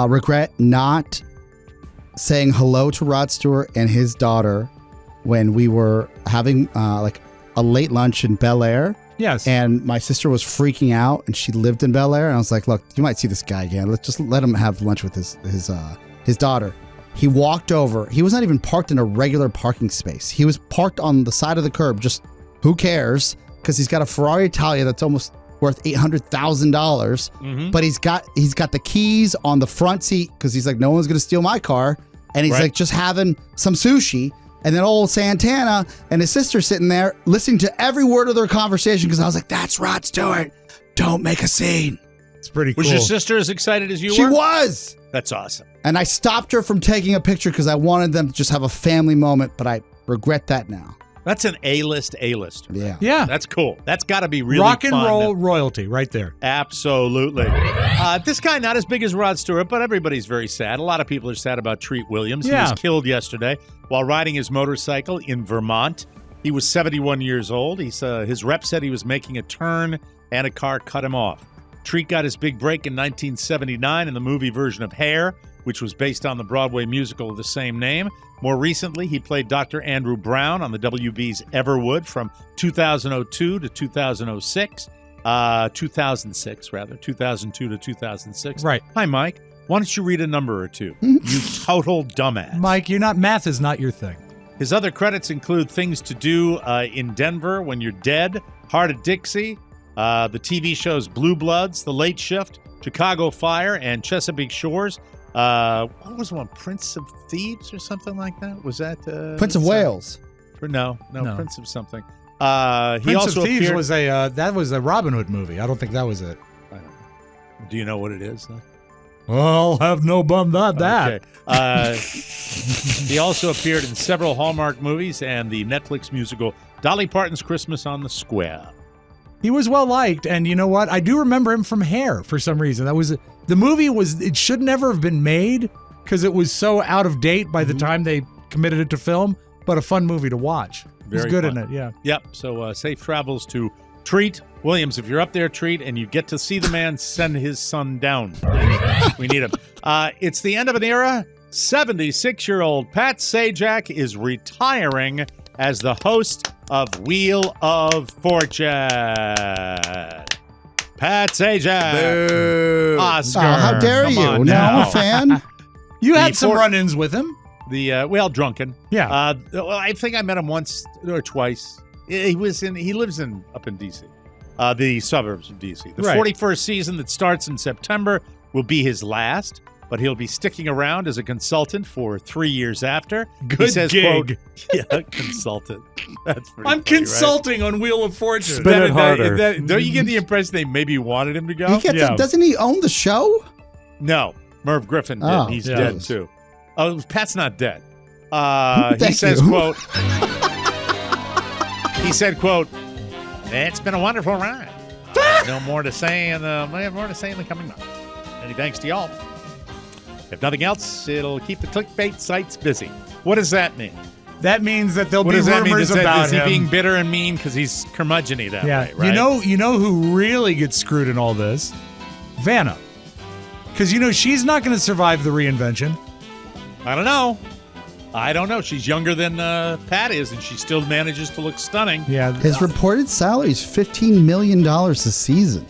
regret not saying hello to Rod Stewart and his daughter when we were having like a late lunch in Bel Air. Yes. And my sister was freaking out, and she lived in Bel Air. And I was like, "Look, you might see this guy again. Let's just let him have lunch with his daughter." He walked over. He was not even parked in a regular parking space. He was parked on the side of the curb. Just who cares? Because he's got a Ferrari Italia that's almost worth $800,000. But he's got the keys on the front seat because he's like, no one's gonna steal my car. And he's like just having some sushi. And then old Santana and his sister sitting there listening to every word of their conversation because I was like, that's Rod Stewart. Don't make a scene. It's pretty cool. Was your sister as excited as you She were? was. That's awesome. And I stopped her from taking a picture because I wanted them to just have a family moment, but I regret that now. That's an A-list. Yeah. Yeah. That's cool. That's got to be really Rock and fun. roll royalty right there. Absolutely. This guy, not as big as Rod Stewart, but everybody's very sad. A lot of people are sad about Treat Williams. He Yeah. was killed yesterday while riding his motorcycle in Vermont. He was 71 years old. His rep said he was making a turn and a car cut him off. Treat got his big break in 1979 in the movie version of Hair, which was based on the Broadway musical of the same name. More recently, he played Dr. Andrew Brown on the WB's Everwood from 2002 to 2006. 2002 to 2006. Right. Hi, Mike. Why don't you read a number or two? You total dumbass. Mike, math is not your thing. His other credits include Things to Do in Denver, When You're Dead, Heart of Dixie, the TV shows Blue Bloods, The Late Shift, Chicago Fire, and Chesapeake Shores. What was one? Prince of Thieves or something like that? Was that Prince of Wales. No, No. Prince of something. He Prince also of Thieves appeared. was that was a Robin Hood movie. I don't think that was it. Do you know what it is? Though? I'll have no bum that. Okay. He also appeared in several Hallmark movies and the Netflix musical Dolly Parton's Christmas on the Square. He was well liked, and you know what? I do remember him from Hair for some reason. The movie it should never have been made because it was so out of date by the time they committed it to film, but a fun movie to watch. He was Very good fun. in it, yeah. Yep. So safe travels to Treat. Williams, if you're up there, treat, and you get to see the man, send his son down. We need him. It's the end of an era. 76-year-old Pat Sajak is retiring as the host of Wheel of Fortune. Pat Sajak. Boo. Oscar. How dare come you? on Now I'm now. a fan. You had The some four- run-ins with him. Drunken. Yeah. I think I met him once or twice. He lives up in D.C., the suburbs of D.C. The Right. 41st season that starts in September will be his last, but he'll be sticking around as a consultant for 3 years after. Good He says, gig. quote, yeah, consultant. That's pretty I'm funny, consulting on Wheel of Fortune. Spin it harder. Don't you get the impression they maybe wanted him to go? He gets doesn't he own the show? No, Merv Griffin did. Oh, He's yeah. dead too. Oh, Pat's not dead. He Thank says, you. quote, he said, quote, it's been a wonderful ride. No more to say in the coming months. Many thanks to y'all. If nothing else, it'll keep the clickbait sites busy. What does that mean? That means that there'll What be does that mean? rumors about Is he him. being bitter and mean because he's curmudgeon-y that Yeah, way, right? you know who really gets screwed in all this? Vanna, because she's not going to survive the reinvention. I don't know. She's younger than Pat is, and she still manages to look stunning. Yeah, His reported salary is $15 million a season.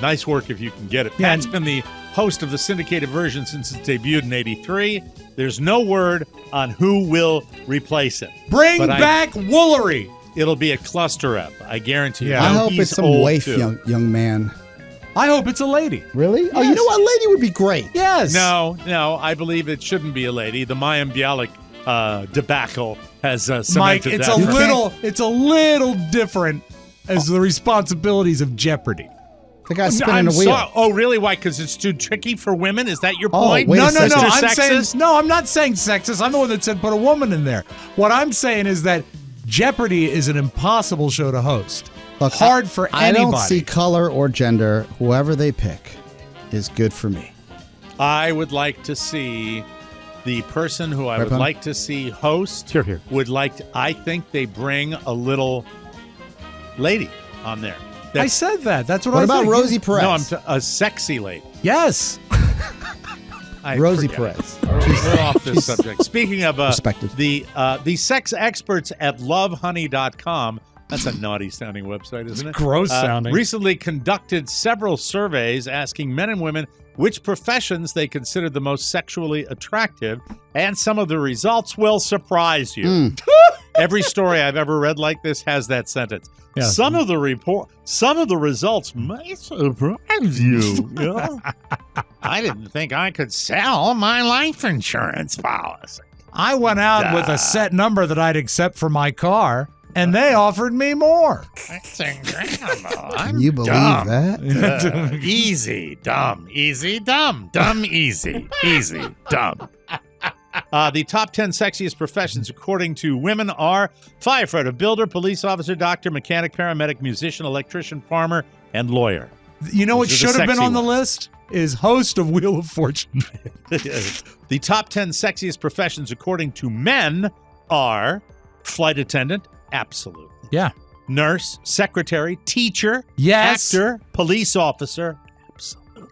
Nice work if you can get it. Yeah, Pat's been the host of the syndicated version since it debuted in '83. There's no word on who will replace it. bring But back Woolery. It'll be a cluster up. I guarantee you. Yeah. I Now, hope he's it's some old, waif too. young man. I hope it's a lady. Really? Oh, you know what? Lady would be great. Yes. No, I believe it shouldn't be a lady. The Mayim Bialik debacle has cemented Mike, it's that. it's a little different as the responsibilities of Jeopardy. The guy's spinning I'm a wheel. sorry. Oh, really? Why? Because it's too tricky for women? Is that your Oh, point? wait a No, second. no. Mr. I'm Sexist? saying I'm not saying sexist. I'm the one that said put a woman in there. What I'm saying is that Jeopardy is an impossible show to host. Look, Hard for I anybody. don't see color or gender. Whoever they pick is good for me. I would like to see the person who I Right, would Pam? like to see host. Here. Would like to, I think they bring a little lady on there. I said that. That's what What I about think. Rosie Perez? No, a sexy lady. Yes. Rosie forget it. Perez. We're off this subject. Speaking of Respected. the sex experts at lovehoney.com, that's a naughty sounding website, isn't it? Gross sounding. Recently conducted several surveys asking men and women which professions they considered the most sexually attractive, and some of the results will surprise you. Every story I've ever read like this has that sentence. Yeah. Some of the results may surprise you. I didn't think I could sell my life insurance policy. I went out with a set number that I'd accept for my car, and they offered me more. That's incredible. Can you believe dumb. that? Easy, dumb, easy, easy, dumb. The top 10 sexiest professions, according to women, are firefighter, builder, police officer, doctor, mechanic, paramedic, musician, electrician, farmer, and lawyer. You know what Those are the should have been sexy on the ones. list? Is host of Wheel of Fortune. The top 10 sexiest professions, according to men, are flight attendant, absolutely. Yeah. Nurse, secretary, teacher, Yes. actor, police officer, absolutely.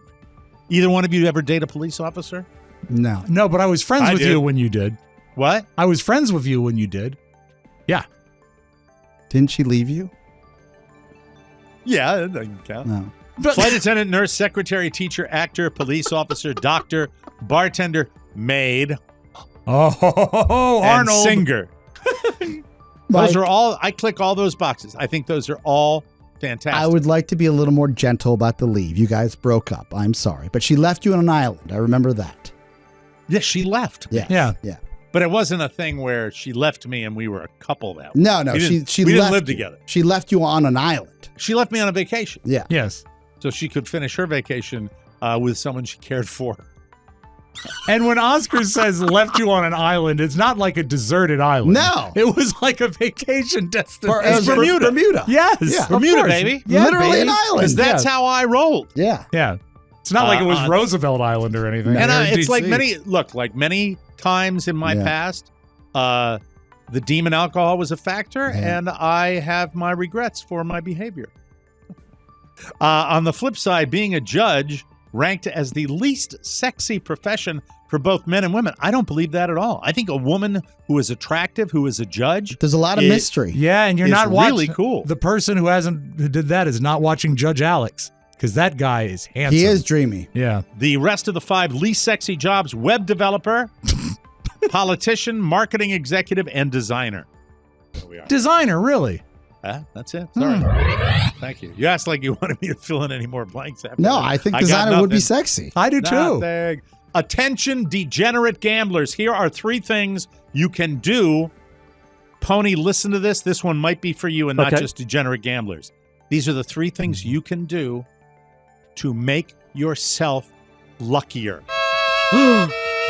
Either one of you ever date a police officer? No. No, but I was friends I with did. you when you did. What? I was friends with you when you did. Yeah. Didn't she leave you? Yeah, that doesn't count. No. But Flight attendant, nurse, secretary, teacher, actor, police officer, doctor, bartender, maid, oh, and Arnold. singer. Those are all, I click all those boxes. I think those are all fantastic. I would like to be a little more gentle about the leave. You guys broke up. I'm sorry. But she left you on an island. I remember that. Yes, she left. Yes. Yeah. Yeah. But it wasn't a thing where she left me and we were a couple that way. No, no. We didn't- She we didn't left live you. together. She left you on an island. She left me on a vacation Yeah. Yes. so she could finish her vacation with someone she cared for. And when Oscar says left you on an island, it's not like a deserted island. No. It was like a vacation destination. It's Bermuda. Bermuda. Yes. Yeah. of Bermuda, course. baby. Yeah, Literally baby. an island. Because that's Yeah. how I rolled. Yeah. Yeah. It's not like it was Uh, Roosevelt Island or anything. And Or it's like DC. many times in my Yeah. past, The demon alcohol was a factor, Yeah. and I have my regrets for my behavior. On the flip side, being a judge ranked as the least sexy profession for both men and women. I don't believe that at all. I think a woman who is attractive, who is a judge, There's a lot of mystery. Yeah, and you're is not watching. really cool. The person who did that is not watching Judge Alex, because that guy is handsome. He is dreamy. Yeah. The rest of the 5 least sexy jobs: web developer, politician, marketing executive, and designer. There we are. Designer, really? That's it. Sorry. Thank you. You asked like you wanted me to fill in any more blanks. After No, that. I think got designer would be nothing. sexy. I do too. Nothing. Attention, degenerate gamblers. Here are 3 things you can do. Pony, listen to this. This one might be for you and not Okay. just degenerate gamblers. These are the 3 things you can do to make yourself luckier.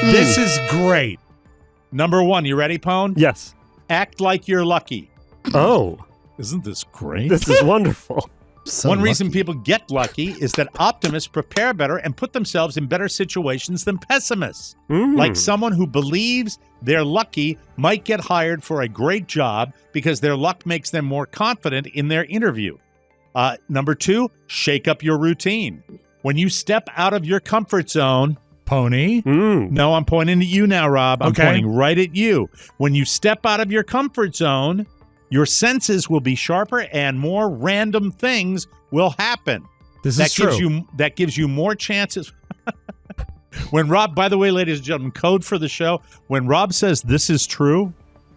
This is great. Number 1, you ready, Pone? Yes. Act like you're lucky. Oh, Isn't this great? this is wonderful. So One reason lucky. people get lucky is that optimists prepare better and put themselves in better situations than pessimists. Like someone who believes they're lucky might get hired for a great job because their luck makes them more confident in their interview. Number 2, shake up your routine. When you step out of your comfort zone, Pony. no, I'm pointing at you now, Rob. I'm Okay. pointing right at you. When you step out of your comfort zone, your senses will be sharper and more random things will happen. This That is true. gives you more chances. When Rob, by the way, ladies and gentlemen, code for the show, when Rob says this is true,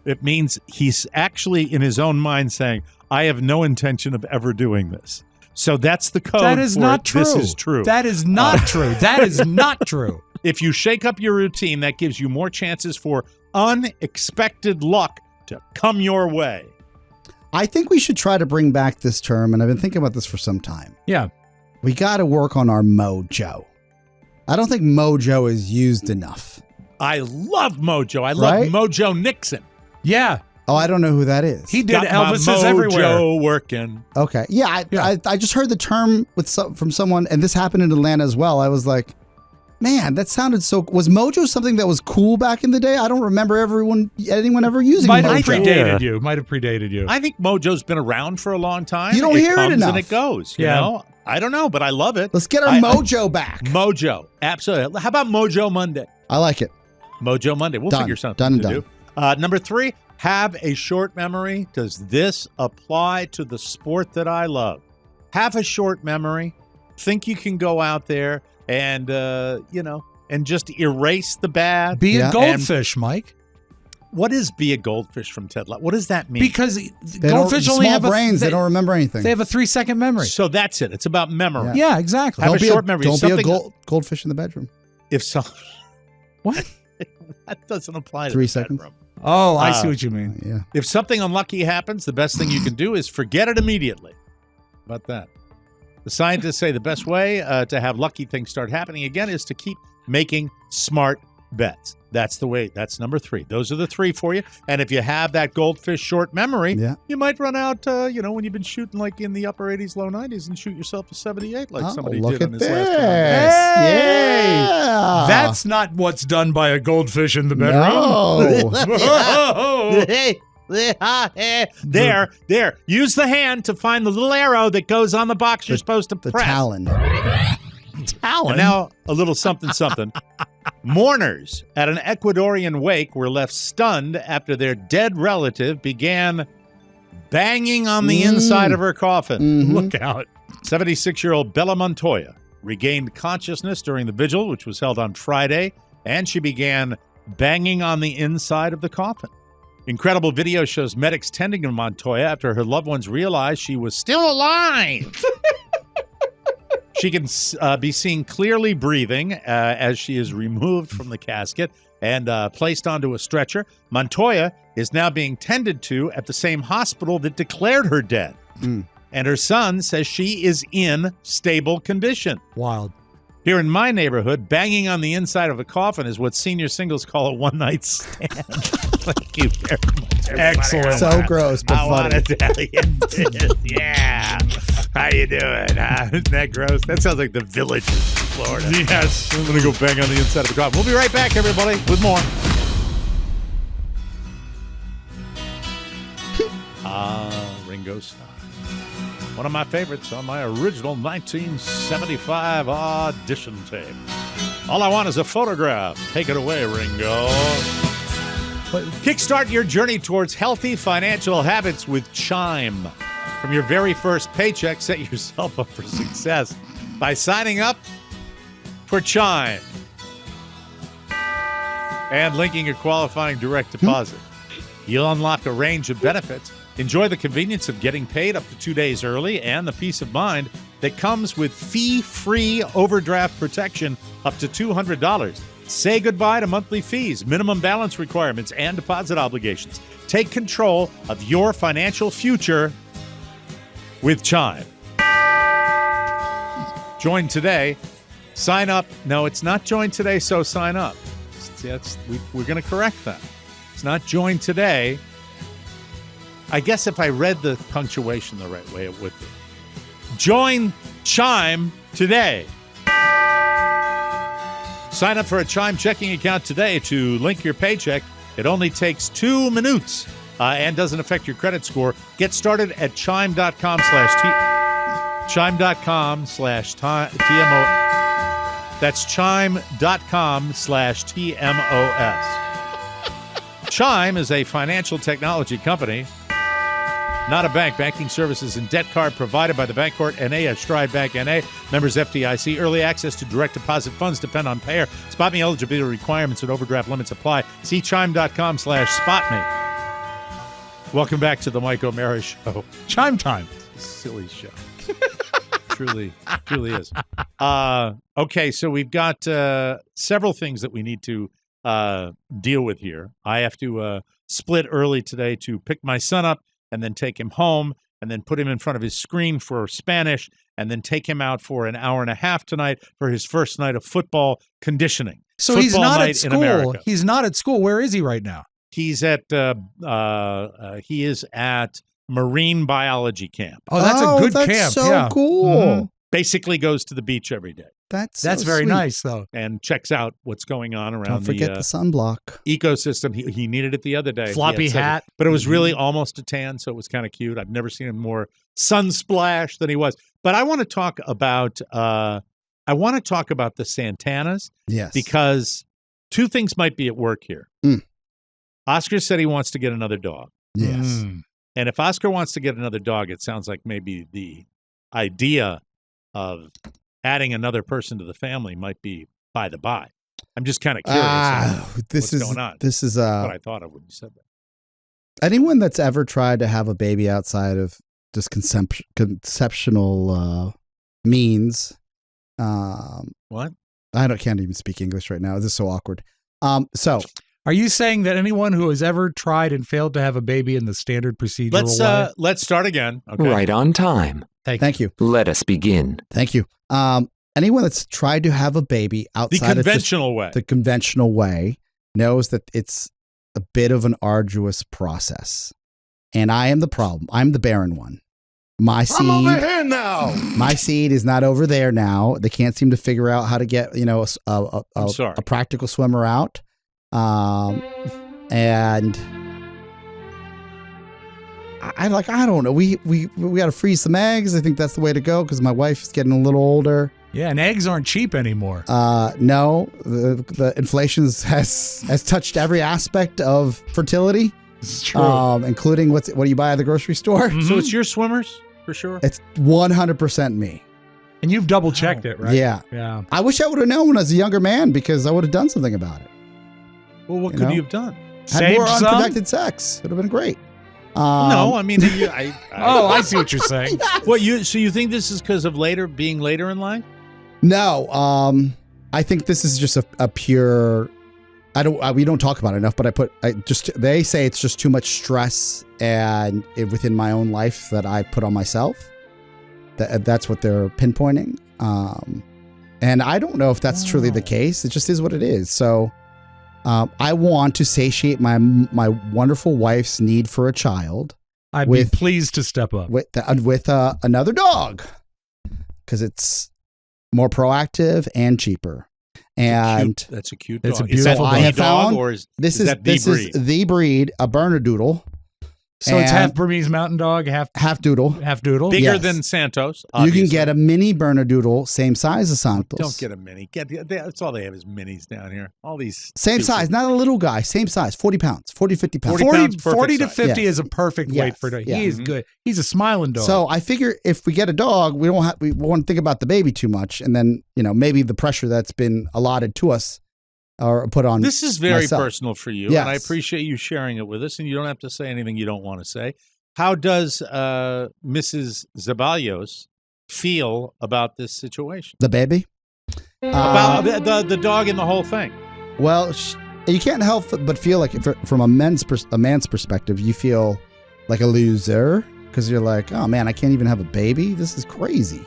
it means he's actually in his own mind saying, I have no intention of ever doing this. So that's the code. That is for not it. true. This is true. That is not true. That is not true. If you shake up your routine, that gives you more chances for unexpected luck to come your way. I think we should try to bring back this term, and I've been thinking about this for some time. Yeah. We got to work on our mojo. I don't think mojo is used enough. I love Mojo. I love Right? Mojo Nixon. Yeah. Oh, I don't know who that is. He did Got my Elvis's mojo everywhere. working. Okay. Yeah, I just heard the term from someone, and this happened in Atlanta as well. I was like, man, that sounded so... Was mojo something that was cool back in the day? I don't remember anyone ever using Might have mojo. predated you. Might have predated you. I think Mojo's been around for a long time. You don't hear it comes enough. and it goes. You Yeah. know? I don't know, but I love it. Let's get our mojo back. Mojo. Absolutely. How about Mojo Monday? I like it. Mojo Monday. We'll Done. figure something Done and to do. Number 3, have a short memory. Does this apply to the sport that I love? Have a short memory. Think you can go out there and, and just erase the bad. Be Yeah. a goldfish, Mike. What is be a goldfish from Ted Lasso? What does that mean? Because They goldfish don't, only small have brains. They don't remember anything. They have a 3-second memory. So that's it. It's about memory. Yeah, exactly. Have don't a be short memory. Don't be a Something- goldfish in the bedroom. If so, What? that doesn't apply to 3 the seconds. bedroom. Oh, I see what you mean. Yeah. If something unlucky happens, the best thing you can do is forget it immediately. How about that? The scientists say the best way to have lucky things start happening again is to keep making smart bets. That's the way. That's number 3. Those are the 3 for you. And if you have that goldfish short memory, Yeah. you might run out, when you've been shooting like in the upper 80s, low 90s and shoot yourself a 78 like somebody look did at on his this. last one. Hey! Yeah. That's not what's done by a goldfish in the bedroom. No. There. Use the hand to find the little arrow that goes on the box you're supposed to The press. talon. And now a little something. Mourners at an Ecuadorian wake were left stunned after their dead relative began banging on the inside of her coffin. Mhm. Look out. 76-year-old Bella Montoya regained consciousness during the vigil, which was held on Friday, and she began banging on the inside of the coffin. Incredible video shows medics tending to Montoya after her loved ones realized she was still alive. She can be seen clearly breathing as she is removed from the casket and placed onto a stretcher. Montoya is now being tended to at the same hospital that declared her dead. And her son says she is in stable condition. Wild. Here in my neighborhood, banging on the inside of a coffin is what senior singles call a one-night stand. Thank you very much, everybody. Excellent. So gross, but I want funny. to tell you this. Yeah. How you doing? Isn't that gross? That sounds like the Villages in Florida. Yes. I'm going to go bang on the inside of the coffin. We'll be right back, everybody, with more. Ringo Starr. One of my favorites on my original 1975 audition tape. All I want is a photograph. Take it away, Ringo. Kickstart your journey towards healthy financial habits with Chime. From your very first paycheck, set yourself up for success by signing up for Chime and linking a qualifying direct deposit. You'll unlock a range of benefits. Enjoy the convenience of getting paid up to 2 days early and the peace of mind that comes with fee-free overdraft protection up to $200. Say goodbye to monthly fees, minimum balance requirements, and deposit obligations. Take control of your financial future with Chime. Join today. Sign up. No, it's not join today, so sign up. We're going to correct that. It's not join today. I guess if I read the punctuation the right way, it would be. Join Chime today. Sign up for a Chime checking account today to link your paycheck. It only takes 2 minutes and doesn't affect your credit score. Get started at chime.com/TMOS. That's chime.com/TMOS. Chime is a financial technology company, not a bank. Banking services and debt card provided by the Bancorp N.A. at Stride Bank N.A. Members FDIC. Early access to direct deposit funds depend on payer. Spot me eligibility requirements and overdraft limits apply. See chime.com/spotme. Welcome back to the Mike O'Mara Show. Chime time. Silly show. Truly is. Okay, so we've got several things that we need to deal with here. I have to split early today to pick my son up and then take him home and then put him in front of his screen for Spanish and then take him out for an hour and a half tonight for his first night of football conditioning. So football he's not night at school. In America. He's not at school. Where is he right now? He's at he is at marine biology camp. Oh, that's a good that's camp. So yeah. cool. Mm-hmm. Basically goes to the beach every day. That's very sweet. nice, though. And checks out what's going on around Don't forget the sunblock. ecosystem. He needed it the other day. Floppy hat. But it was really almost a tan, so it was kind of cute. I've never seen him more sunsplash than he was. But I want to talk about the Santanas. Yes. Because 2 things might be at work here. Oscar said he wants to get another dog. Yes. And if Oscar wants to get another dog, it sounds like maybe the idea of adding another person to the family might be by the by. I'm just kind of curious what's going on. This is what I thought of when you said that. Anyone that's ever tried to have a baby outside of just conceptional means. What? Can't even speak English right now. This is so awkward. So are you saying that anyone who has ever tried and failed to have a baby in the standard procedural way? Let's start again. Okay. Right on time. Thank you. Let us begin. Thank you. Anyone that's tried to have a baby outside the conventional way, the conventional way, knows that it's a bit of an arduous process. And I am the problem. I'm the barren one. My seed. I'm over here now. My seed is not over there now. They can't seem to figure out how to get a practical swimmer out. And I don't know. We got to freeze some eggs. I think that's the way to go because my wife is getting a little older. Yeah, and eggs aren't cheap anymore. No, the inflation has touched every aspect of fertility. It's true, including what do you buy at the grocery store. Mm-hmm. So it's your swimmers for sure. It's 100% me. And you've double checked it, right? Yeah. I wish I would have known when I was a younger man because I would have done something about it. Well, what could you have done? Had more unprotected sex. It would have been great. No, I mean, I see what you're saying. What so you think this is because of being later in life? No, I think this is just a pure. We don't talk about it enough, but they say it's just too much stress and within my own life that I put on myself. That's what they're pinpointing. And I don't know if that's truly the case. It just is what it is. So. I want to satiate my wonderful wife's need for a child. I'd be pleased to step up with another dog because it's more proactive and cheaper. And that's a cute dog. It's a beautiful dog. I have found or is this that is the breed, a Bernedoodle. So it's And- half Burmese mountain dog, half doodle. doodle. Bigger Yes. than Santos. You can obviously. get a mini Bernedoodle, same size as Santos. Don't get a mini. That's all they have is minis down here. All these Same stupid- size, not a little guy, same size, 40 pounds, 40, 50 pounds. 40 pounds, perfect 40 to size. 50 Yes. is a perfect weight Yes. for a dog. Yeah. He is good. He's a smiling dog. So I figure if we get a dog, we won't think about the baby too much, and then maybe the pressure that's been allotted to us or put on. This is very myself. personal for you, Yes. and I appreciate you sharing it with us. And you don't have to say anything you don't want to say. How does Mrs. Zaballos feel about this situation? The baby. About the dog and the whole thing? Well, you can't help but feel like, from a man's perspective, you feel like a loser because you're like, oh man, I can't even have a baby. This is crazy.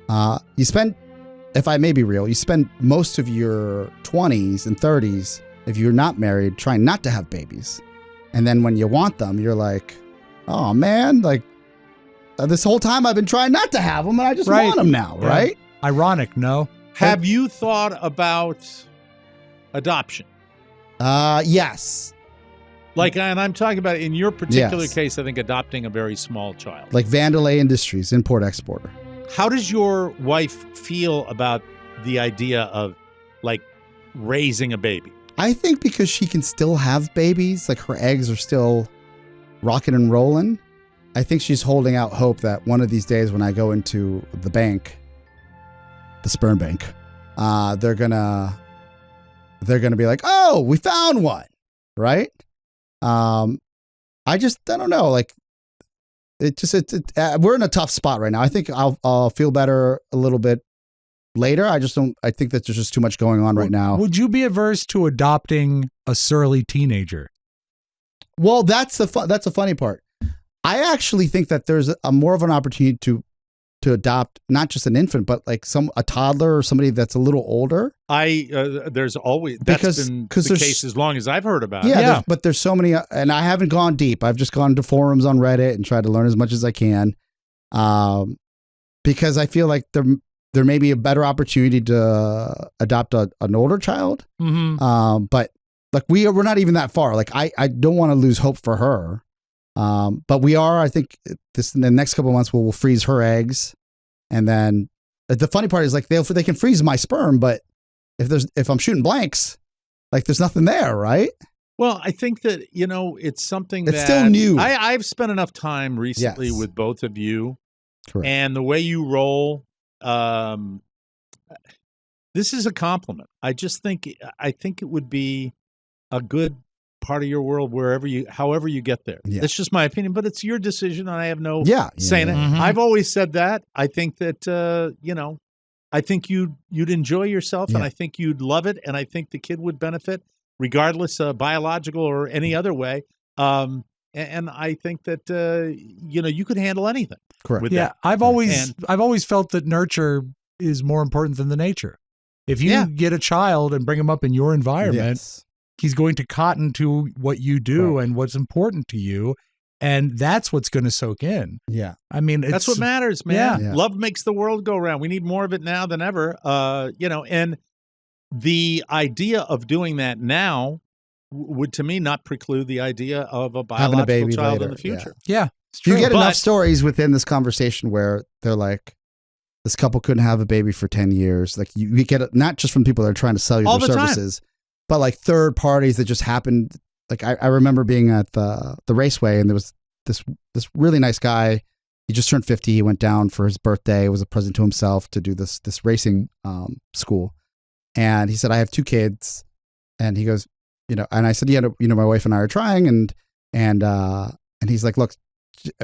You spend, if I may be real, you spend most of your 20s and 30s, if you're not married, trying not to have babies, and then when you want them, you're like, oh man, like this whole time I've been trying not to have them, and I just Right. want them now, Yeah. right? Ironic, no? Have you thought about adoption? Yes. And I'm talking about in your particular Yes. case, I think adopting a very small child. Like Vandelay Industries, import-exporter. How does your wife feel about the idea of raising a baby? I think because she can still have babies, like her eggs are still rocking and rolling. I think she's holding out hope that one of these days when I go into the bank, the sperm bank, they're gonna be like, oh, we found one, right? I don't know. Like we're in a tough spot right now. I think I'll feel better a little bit later. I think that there's just too much going on right now. Would you be averse to adopting a surly teenager? Well, that's the funny part. I actually think that there's a more of an opportunity to adopt not just an infant, but like a toddler or somebody that's a little older. There's always that's been the case as long as I've heard about it. Yeah. But there's so many, and I haven't gone deep. I've just gone to forums on Reddit and tried to learn as much as I can, because I feel like there may be a better opportunity to adopt an older child. Mm-hmm. But like we're not even that far. Like I don't want to lose hope for her. But we are, I think in the next couple of months we'll freeze her eggs. And then the funny part is like they can freeze my sperm, but if I'm shooting blanks, like there's nothing there, right? Well, I think that, it's something It's that still new. I've spent enough time recently Yes. with both of you. Correct. And the way you roll, this is a compliment. I think it would be a good part of your world however you get there. Yeah. That's just my opinion, but it's your decision, and I have no say in it. Mhm. I've always said that. I think that I think you'd enjoy yourself, and Yeah. I think you'd love it, and I think the kid would benefit, regardless biological or any other way. And I think that you could handle anything. Correct. With Yeah, that. I've always felt that nurture is more important than the nature. If you get a child and bring him up in your environment, Yes. he's going to cotton to what you do and what's important to you, and that's what's going to soak in. Yeah. I mean, That's what matters, man. Yeah. Love makes the world go round. We need more of it now than ever. And the idea of doing that now would, to me, not preclude the idea of a biological baby child later, in the future. Yeah, it's You true. get enough But- stories within this conversation where they're like, this couple couldn't have a baby for 10 years. Like you get it, not just from people that are trying to sell you All their the time. services, but like third parties that just happened. Like I remember being at the raceway and there was this really nice guy. He just turned 50. He went down for his birthday. It was a present to himself to do this racing school. And he said, I have 2 kids. And he goes, and I said, yeah, my wife and I are trying. And he's like, look,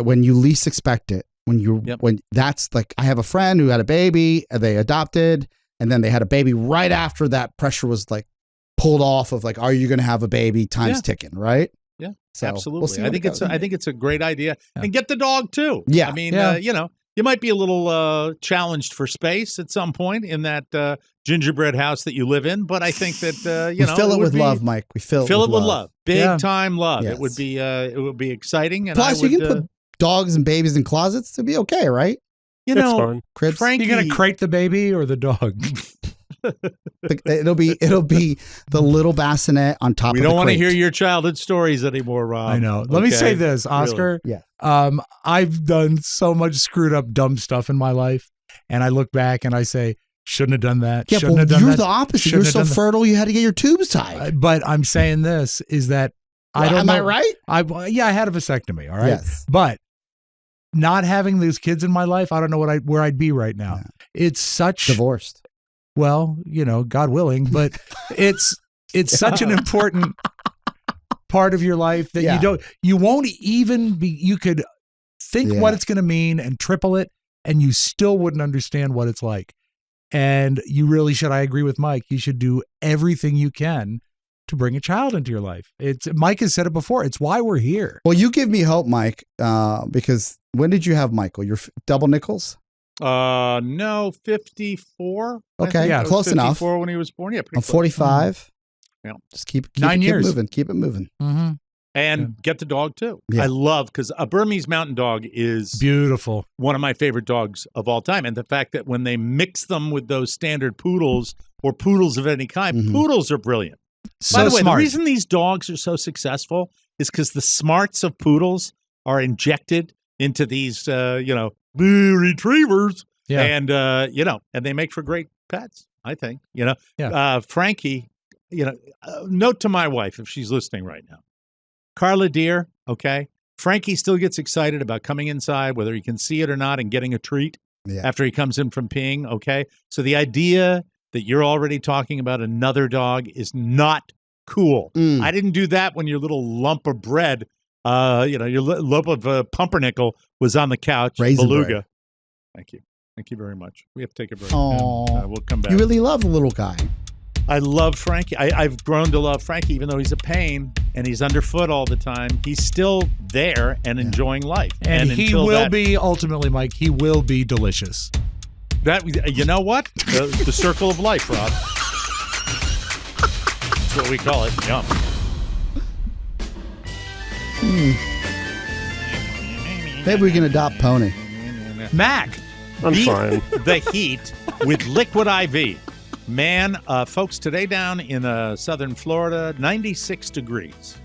when you least expect it, when that's like, I have a friend who had a baby, they adopted, and then they had a baby right after that pressure was like pulled off of like, are you going to have a baby? Time's ticking, right? Yeah, So, absolutely. we'll see I what think it it's goes. I think it's a great idea, Yeah. and get the dog too. Yeah. I mean, Yeah. you might be a little challenged for space at some point in that gingerbread house that you live in, but I think that We fill it would with be- love, Mike. We fill Fill it with love, big Yeah. time love. Yes. It would be exciting, and Plus, I would, you can put dogs and babies in closets to be okay, right? you It's know, fun. Cribs. Frankie. You going to crate the baby or the dog? It'll be the little bassinet on top. We of don't the want to crate. hear your childhood stories anymore, Rob. I know. Let me Okay? say this, Oscar. Really? I've done so much screwed up, dumb stuff in my life, and I look back and I say, shouldn't have done that. Yeah, shouldn't well, have done you're that. the opposite. Shouldn't You're have so done that. fertile, you had to get your tubes tied. But I'm saying this is that I don't Am know. I right? I had a vasectomy. All right. Yes. But not having these kids in my life, I don't know where I'd be right now. Yeah. It's such Divorced. well, God willing, but it's such an important part of your life that you won't even be. You could think what it's going to mean and triple it, and you still wouldn't understand what it's like. And you really should. I agree with Mike. You should do everything you can to bring a child into your life. Mike has said it before. It's why we're here. Well, you give me hope, Mike, because when did you have Michael? Your double nickels? No, 54. I Okay, think. yeah, I was close enough. 54 when he was born. Yeah, pretty I'm close. 45. Yeah. Just keep 9 years. Keep moving. Keep it moving. Mm-hmm. And get the dog too. Yeah. I love because a Burmese mountain dog is Beautiful. one of my favorite dogs of all time. And the fact that when they mix them with those standard poodles or poodles of any kind, poodles are brilliant. So By the way, smart. the reason these dogs are so successful is because the smarts of poodles are injected into these, retrievers. Yeah. And, and they make for great pets, I think. Frankie, note to my wife if she's listening right now. Carla dear, okay? Frankie still gets excited about coming inside, whether he can see it or not, and getting a treat after he comes in from peeing, okay? So the idea that you're already talking about another dog is not cool. I didn't do that when your little lump of bread, your lump of pumpernickel was on the couch. Raisin Beluga. bread. Thank you. Thank you very much. We have to take a break. Aw. We'll come back. You really love the little guy. I love Frankie. I've grown to love Frankie, even though he's a pain and he's underfoot all the time. He's still there and enjoying life. And he until will be, ultimately, Mike, he will be delicious. You know what? The circle of life, Rob. That's what we call it. Yum. Maybe we can adopt Pony. Mac, I'm beat fine. the heat with Liquid IV. Man, folks, today down in southern Florida, 96 degrees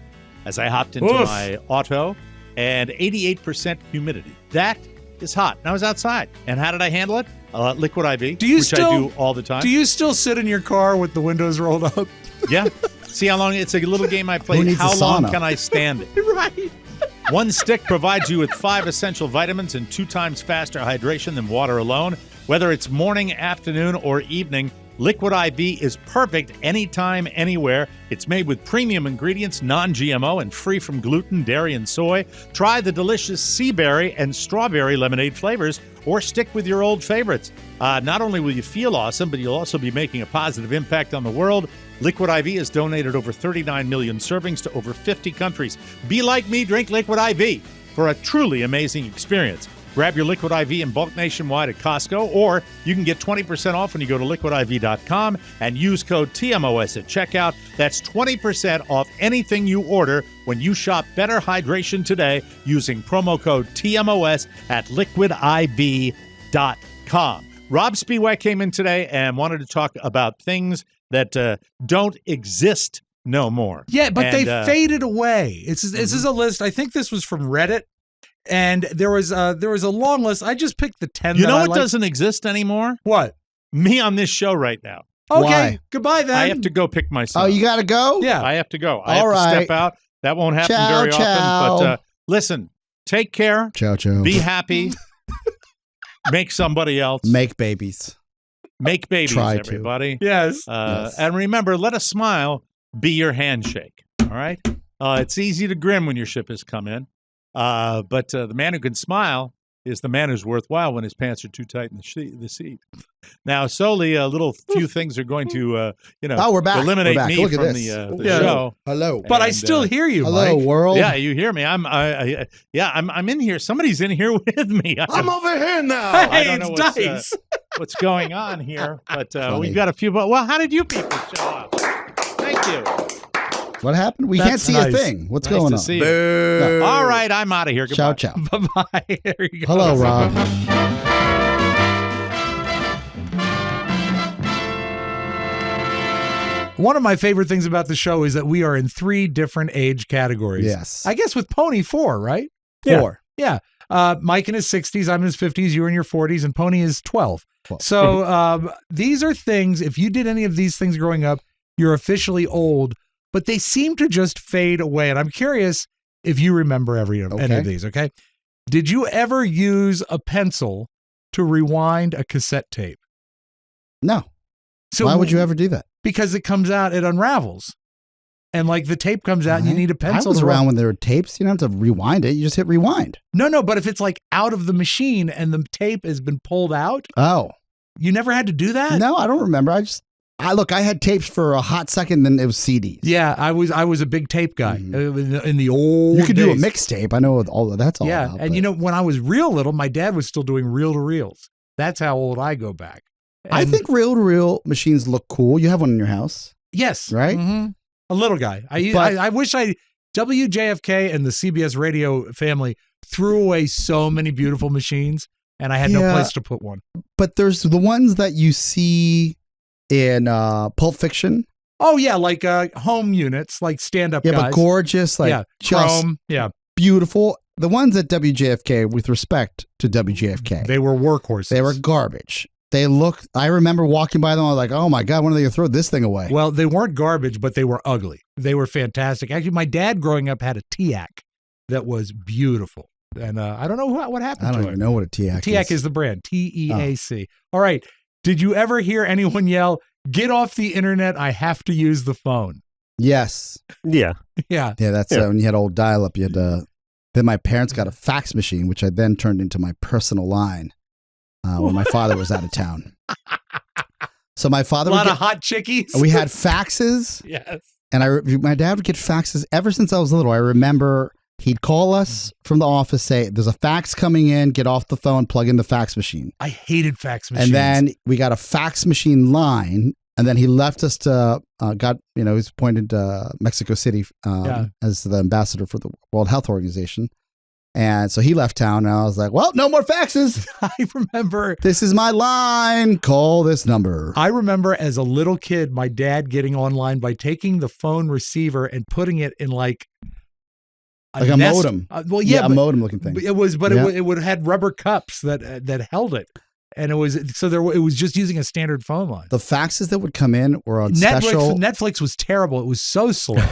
as I hopped into my auto and 88% humidity. That is hot. And I was outside. And how did I handle it? Liquid IV, I do all the time. Do you still sit in your car with the windows rolled up? Yeah. See how long? It's a little game I play. needs How a long sauna? can I stand it? Right. One stick provides you with 5 essential vitamins and 2 times faster hydration than water alone. Whether it's morning, afternoon, or evening, Liquid IV is perfect anytime, anywhere. It's made with premium ingredients, non-GMO, and free from gluten, dairy, and soy. Try the delicious sea berry and strawberry lemonade flavors, or stick with your old favorites. Not only will you feel awesome, but you'll also be making a positive impact on the world. Liquid IV has donated over 39 million servings to over 50 countries. Be like me, drink Liquid IV for a truly amazing experience. Grab your Liquid IV in bulk nationwide at Costco, or you can get 20% off when you go to liquidiv.com and use code TMOS at checkout. That's 20% off anything you order when you shop Better Hydration today using promo code TMOS at liquidiv.com. Rob Spiewak came in today and wanted to talk about things that don't exist no more. Yeah, but they faded away. This is a list. I think this was from Reddit. And there was a long list. I just picked the 10. You know what doesn't exist anymore? What? Me on this show right now. Okay, Why? goodbye then. I have to go pick my son. Oh, you got to go? Yeah. I have to go. I All have to right. step out. That won't happen Ciao, very ciao. often. But listen, take care. Ciao, ciao. Be happy. Make somebody else. Make babies. Make babies, Try to. everybody. Yes. Yes. And remember, let a smile be your handshake. All right? It's easy to grin when your ship has come in. But the man who can smile is the man who's worthwhile when his pants are too tight in the seat. Now, slowly, few things are going to, Oh, we're back. eliminate We're back. me Look at from this. the Yeah. show. Hello. But I And, still hear you, Hello, Mike. world. Yeah, you hear me. I'm in here. Somebody's in here with me. I'm over here now. I Hey, don't know it's Dice. what's going on here, but Funny. we've got a few. Well, how did you people show up? Thank you. What happened? We That's can't see nice. a thing. What's Nice going to on? see you. All right, I'm out of here. Goodbye. Ciao, ciao. Bye-bye. There you go. Hello, Rob. One of my favorite things about the show is that we are in 3 different age categories. Yes. I guess with Pony 4, right? 4. Yeah. Mike in his 60s, I'm in his 50s, you're in your 40s, and Pony is 12. Well. So these are things, if you did any of these things growing up, you're officially old, but they seem to just fade away. And I'm curious if you remember any of these, okay? Did you ever use a pencil to rewind a cassette tape? No. So why would you ever do that? Because it comes out, it unravels. And like the tape comes out and you need a pencil. I was around when there were tapes. You don't have to rewind it. You just hit rewind. No, but if it's like out of the machine and the tape has been pulled out. Oh. You never had to do that? No, I don't remember. I had tapes for a hot second, then it was CDs. Yeah, I was a big tape guy in the old You could days. do a mixtape. I know all that's all Yeah, about, and you know, when I was real little, my dad was still doing reel-to-reels. That's how old I go back. I think reel-to-reel machines look cool. You have one in your house. Yes. Right? Mm-hmm. A little guy. I wish WJFK and the CBS radio family threw away so many beautiful machines, and I had no place to put one. But there's the ones that you see in Pulp Fiction. Oh, yeah, like home units, like stand-up guys. Yeah, but gorgeous, like just chrome, beautiful. The ones at WJFK, with respect to WJFK. They were workhorses. They were garbage. I remember walking by them, I was like, oh my God, when are they going to throw this thing away? Well, they weren't garbage, but they were ugly. They were fantastic. Actually, my dad growing up had a TIAC that was beautiful. And I don't know what happened to it. I don't even know what a TIAC is. TIAC is the brand, TEAC. All right. Did you ever hear anyone yell, "Get off the internet, I have to use the phone"? Yes. Yeah. Yeah. Yeah, that's when you had old dial-up. You had then my parents got a fax machine, which I then turned into my personal line when my father was out of town. So my father a lot of hot chickies. We had faxes. Yes. And my dad would get faxes ever since I was little. I remember he'd call us from the office, say, "There's a fax coming in, get off the phone, plug in the fax machine." I hated fax machines. And then we got a fax machine line, and then he left us to, he was appointed to Mexico City as the ambassador for the World Health Organization. And so he left town, and I was like, well, no more faxes. I remember. This is my line. Call this number. I remember as a little kid, my dad getting online by taking the phone receiver and putting it in like a modem. A modem looking thing. It would had rubber cups that held it. And it was just using a standard phone line. The faxes that would come in were on special. Netflix was terrible. It was so slow.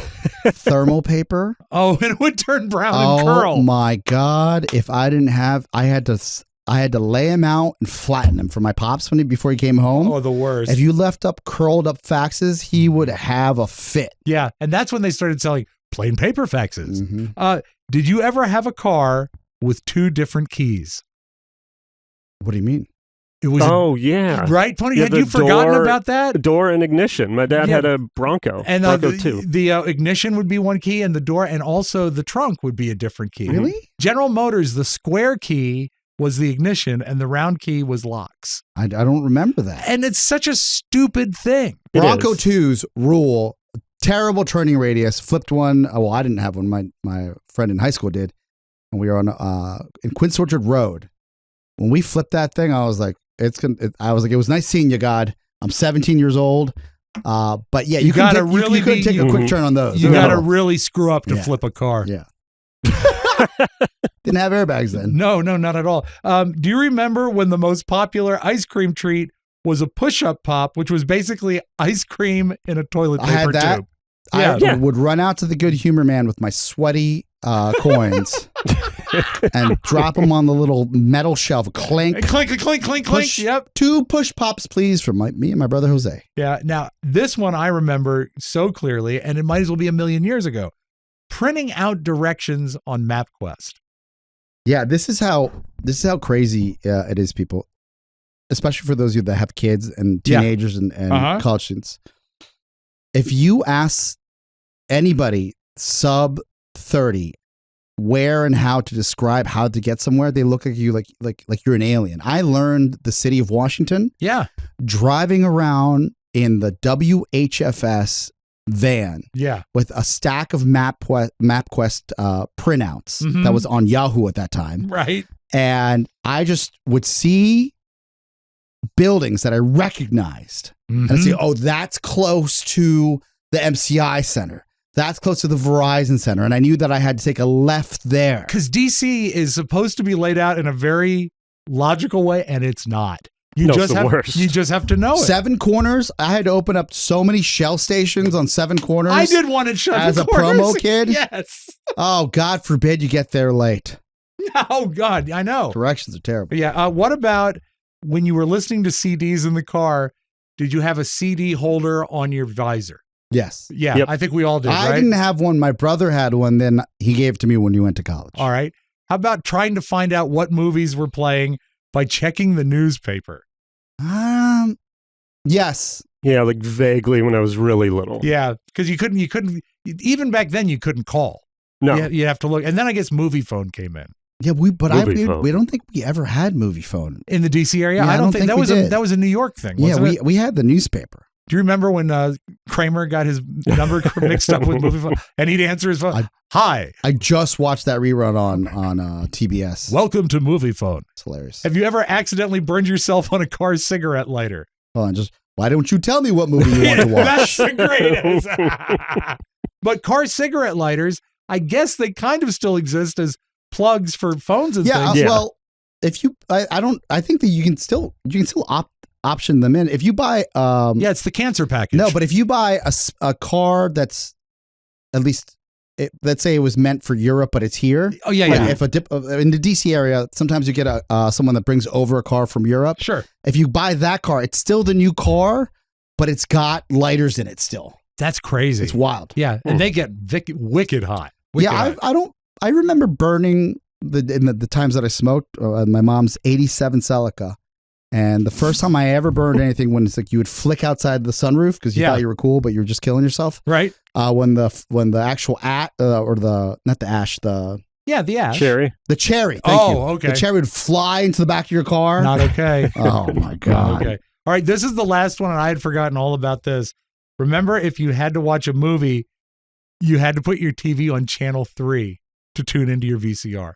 Thermal paper. Oh, and it would turn brown and curl. Oh my God! If I didn't have, I had to lay him out and flatten him for my pops before he came home. Oh, the worst! If you left up curled up faxes, he would have a fit. Yeah, and that's when they started selling plain paper faxes. Mm-hmm. Did you ever have a car with 2 different keys? What do you mean? It was right, Tony. Had you forgotten about that? Door and ignition. My dad had a Bronco, and Bronco 2. The ignition would be one key, and the door, and also the trunk would be a different key. Really? General Motors, the square key was the ignition, and the round key was locks. I don't remember that. And it's such a stupid thing. Bronco 2's rule: terrible turning radius. Flipped one. Oh, well, I didn't have one. My friend in high school did, and we were on in Quince Orchard Road. When we flipped that thing, I was like, I was like, it was nice seeing you, God. I'm 17 years old. But yeah, you could take a quick turn on those. You got to really screw up to flip a car. Yeah. Didn't have airbags then. No, not at all. Do you remember when the most popular ice cream treat was a push-up pop, which was basically ice cream in a toilet paper tube? I would run out to the Good Humor Man with my sweaty coins and drop them on the little metal shelf. Clink. Clink. Yep. 2 push pops, please, from me and my brother Jose. Yeah. Now, this one I remember so clearly, and it might as well be a million years ago. Printing out directions on MapQuest. Yeah, this is how crazy it is, people. Especially for those of you that have kids and teenagers and college students. If you ask anybody sub 30 where and how to describe how to get somewhere, they look at you like you're an alien. I learned the city of Washington. Yeah. Driving around in the WHFS van. Yeah. With a stack of MapQuest printouts that was on Yahoo at that time. Right. And I just would see buildings that I recognized. And I say, oh, that's close to the MCI Center. That's close to the Verizon Center. And I knew that I had to take a left there. Because DC is supposed to be laid out in a very logical way, and it's not. You just have to know it. 7 Corners. I had to open up so many Shell stations on 7 Corners. I did one at 7 as Corners. a promo kid. Yes. Oh, God forbid you get there late. Oh, God, I know. Directions are terrible. Yeah. What about when you were listening to CDs in the car? Did you have a CD holder on your visor? Yes. Yeah, I think we all did, I right? didn't have one. My brother had one. Then he gave it to me when we went to college. All right. How about trying to find out what movies were playing by checking the newspaper? Yes. Yeah, like vaguely when I was really little. Yeah, because you couldn't, even back then you couldn't call. No. You have to look. And then I guess Movie Phone came in. Yeah, we Phone. don't think we ever had Movie Phone. In the DC area? Yeah, I don't think that we was did. that was a New York thing, Yeah, wasn't it? we had the newspaper. Do you remember when Kramer got his number mixed up with Movie Phone and he'd answer his phone? Hi. I just watched that rerun on TBS. Welcome to Movie Phone. It's hilarious. Have you ever accidentally burned yourself on a car cigarette lighter? Hold on, why don't you tell me what movie you want to watch? That's the greatest. But car cigarette lighters, I guess they kind of still exist as plugs for phones and things. Well, if you, I think that you can still option them in. If you buy, it's the cancer package. No, but if you buy a car that's at least, let's say it was meant for Europe, but it's here. Oh yeah, like yeah. If in the DC area, sometimes you get someone that brings over a car from Europe. Sure. If you buy that car, it's still the new car, but it's got lighters in it still. That's crazy. It's wild. Yeah, and they get wicked hot. Wicked hot. I remember burning the times that I smoked my mom's 87 Celica. And the first time I ever burned anything, when it's like you would flick outside the sunroof because you thought you were cool, but you were just killing yourself. Right. When the actual the ash. Cherry. The cherry. Thank you. Okay. The cherry would fly into the back of your car. Not okay. Oh my God. Okay. All right. This is the last one, and I had forgotten all about this. Remember, if you had to watch a movie, you had to put your TV on channel 3 to tune into your VCR.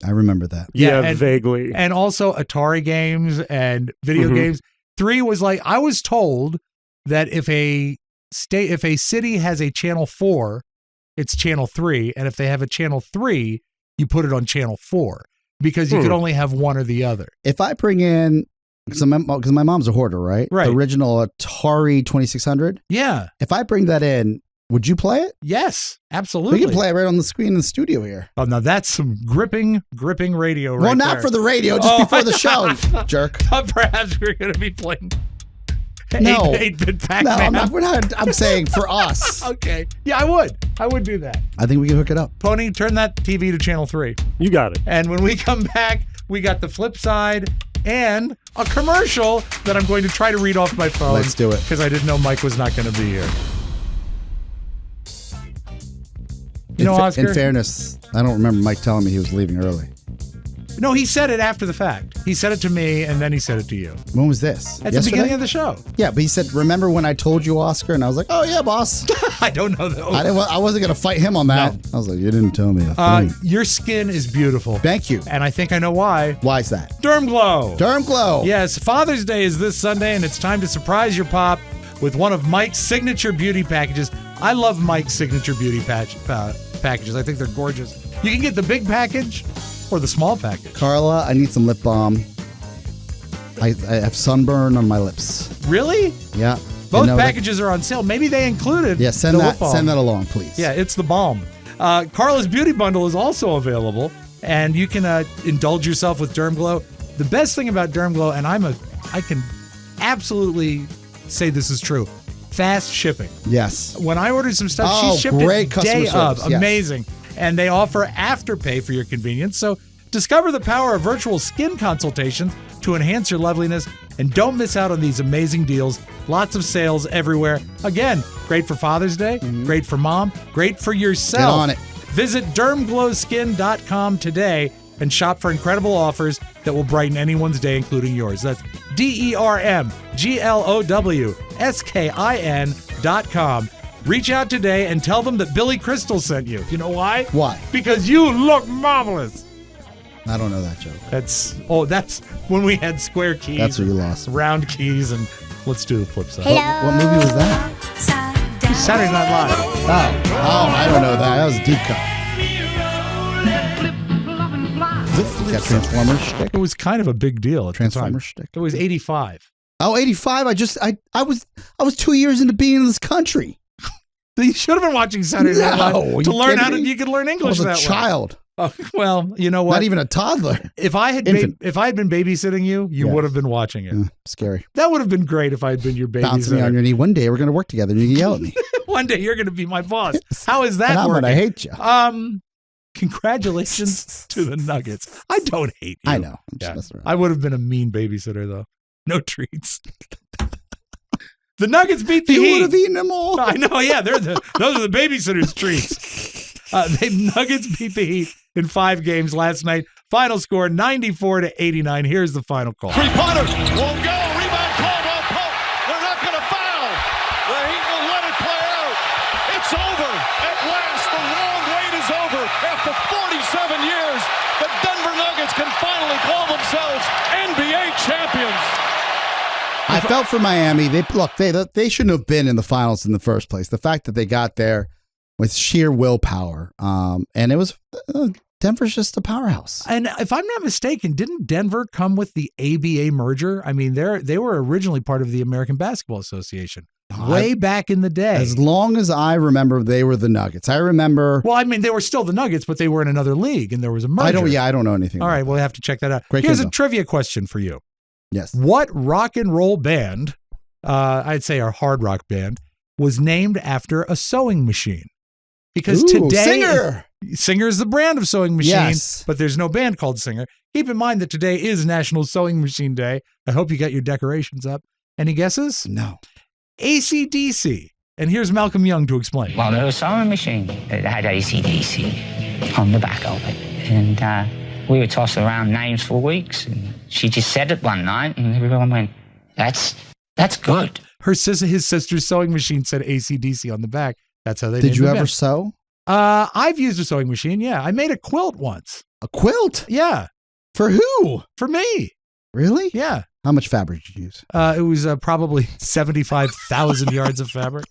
I remember that. Yeah, and, vaguely. And also Atari games and video games. 3 was like, I was told that if a city has a channel 4, it's channel 3, and if they have a channel 3, you put it on channel 4 because you could only have one or the other. If I bring in, because my mom's a hoarder, right? Right. The original Atari 2600. Yeah. If I bring that in, would you play it? Yes, absolutely. We can play it right on the screen in the studio here. Oh, now that's some gripping radio right Well, not there. for the radio, just before the show, jerk. Perhaps we're going to be playing No. 8-bit Pac-Man. No, we're not. I'm saying for us. Okay. Yeah, I would do that. I think we can hook it up. Pony, turn that TV to channel 3. You got it. And when we come back, we got the flip side and a commercial that I'm going to try to read off my phone. Let's do it. Because I didn't know Mike was not going to be here. You know, Oscar? In fairness, I don't remember Mike telling me he was leaving early. No, he said it after the fact. He said it to me, and then he said it to you. When was this? At the beginning of the show. Yeah, but he said, remember when I told you, Oscar? And I was like, oh, yeah, boss. I don't know, though. I wasn't going to fight him on that. No. I was like, you didn't tell me. Your skin is beautiful. Thank you. And I think I know why. Why is that? Derm Glow. Derm Glow. Yes, Father's Day is this Sunday, and it's time to surprise your pop with one of Mike's signature beauty packages. I love Mike's signature beauty packages. I think they're gorgeous. You can get the big package or the small package. Carla, I need some lip balm. I have sunburn on my lips. Really? Yeah. Both packages are on sale. Maybe they included send the that lip balm. Send that along, please. Yeah, it's the balm. Carla's Beauty Bundle is also available, and you can indulge yourself with Derm Glow. The best thing about Derm Glow, and I can absolutely say this is true, fast shipping. Yes. When I ordered some stuff, she shipped it day of. Yes. Amazing. And they offer Afterpay for your convenience. So discover the power of virtual skin consultations to enhance your loveliness. And don't miss out on these amazing deals. Lots of sales everywhere. Again, great for Father's Day, great for mom, great for yourself. Get on it. Visit dermglowskin.com today and shop for incredible offers that will brighten anyone's day, including yours. That's DermGlowskin.com. Reach out today and tell them that Billy Crystal sent you. You know why? Why? Because you look marvelous. I don't know that joke. That's when we had square keys. That's where you lost. Round keys and Let's do the flip side. What movie was that? Saturday Night Live. Oh, I don't know that. That was a deep cut. Got Transformers shtick? It was kind of a big deal at the time. Transformers shtick. It was 85. Oh, 85. I was 2 years into being in this country. You should have been watching Saturday Night Live to learn how to. You could learn English I was that a child. way. Oh, well, you know what? Not even a toddler. If I had been babysitting you, you would have been watching it. Scary. That would have been great if I had been your babysitter. Bouncing me on your knee. One day we're going to work together and you can yell at me. One day you're going to be my boss. How is that I'm working? going to hate you. Congratulations to the Nuggets. I don't hate you. I know. I'm just messing around. I would have been a mean babysitter, though. No treats. The Nuggets beat the Heat. You would have eaten them all. I know, yeah. Those are the babysitters' treats. The Nuggets beat the Heat in 5 games last night. Final score 94-89. Here's the final call. Three-pointer won't go. Rebound called on Pope. They're not going to foul. The Heat will let it play out. It's over. At last, the long wait is over. After 47 years, the Denver Nuggets can finally call themselves NBA champions. I felt for Miami. They shouldn't have been in the finals in the first place. The fact that they got there with sheer willpower, and it was Denver's just a powerhouse. And if I'm not mistaken, didn't Denver come with the ABA merger? I mean, they were originally part of the American Basketball Association way back in the day. As long as I remember, they were the Nuggets. I remember. Well, I mean, they were still the Nuggets, but they were in another league, and there was a merger. I don't know anything. All right, we'll have to check that out. Here's a trivia question for you. Yes. What rock and roll band, I'd say our hard rock band, was named after a sewing machine? Because today, Singer is the brand of sewing machine, but there's no band called Singer. Keep in mind that today is National Sewing Machine Day. I hope you got your decorations up. Any guesses? No. AC/DC. And here's Malcolm Young to explain. Well, there was a sewing machine that had AC/DC on the back of it. And we were tossing around names for weeks. And she just said it one night, and everyone went, that's good. His sister's sewing machine said AC/DC on the back. That's how they Did named you the ever band. sew? I've used a sewing machine, yeah. I made a quilt once. A quilt? Yeah. For who? For me. Really? Yeah. How much fabric did you use? It was probably 75,000 yards of fabric.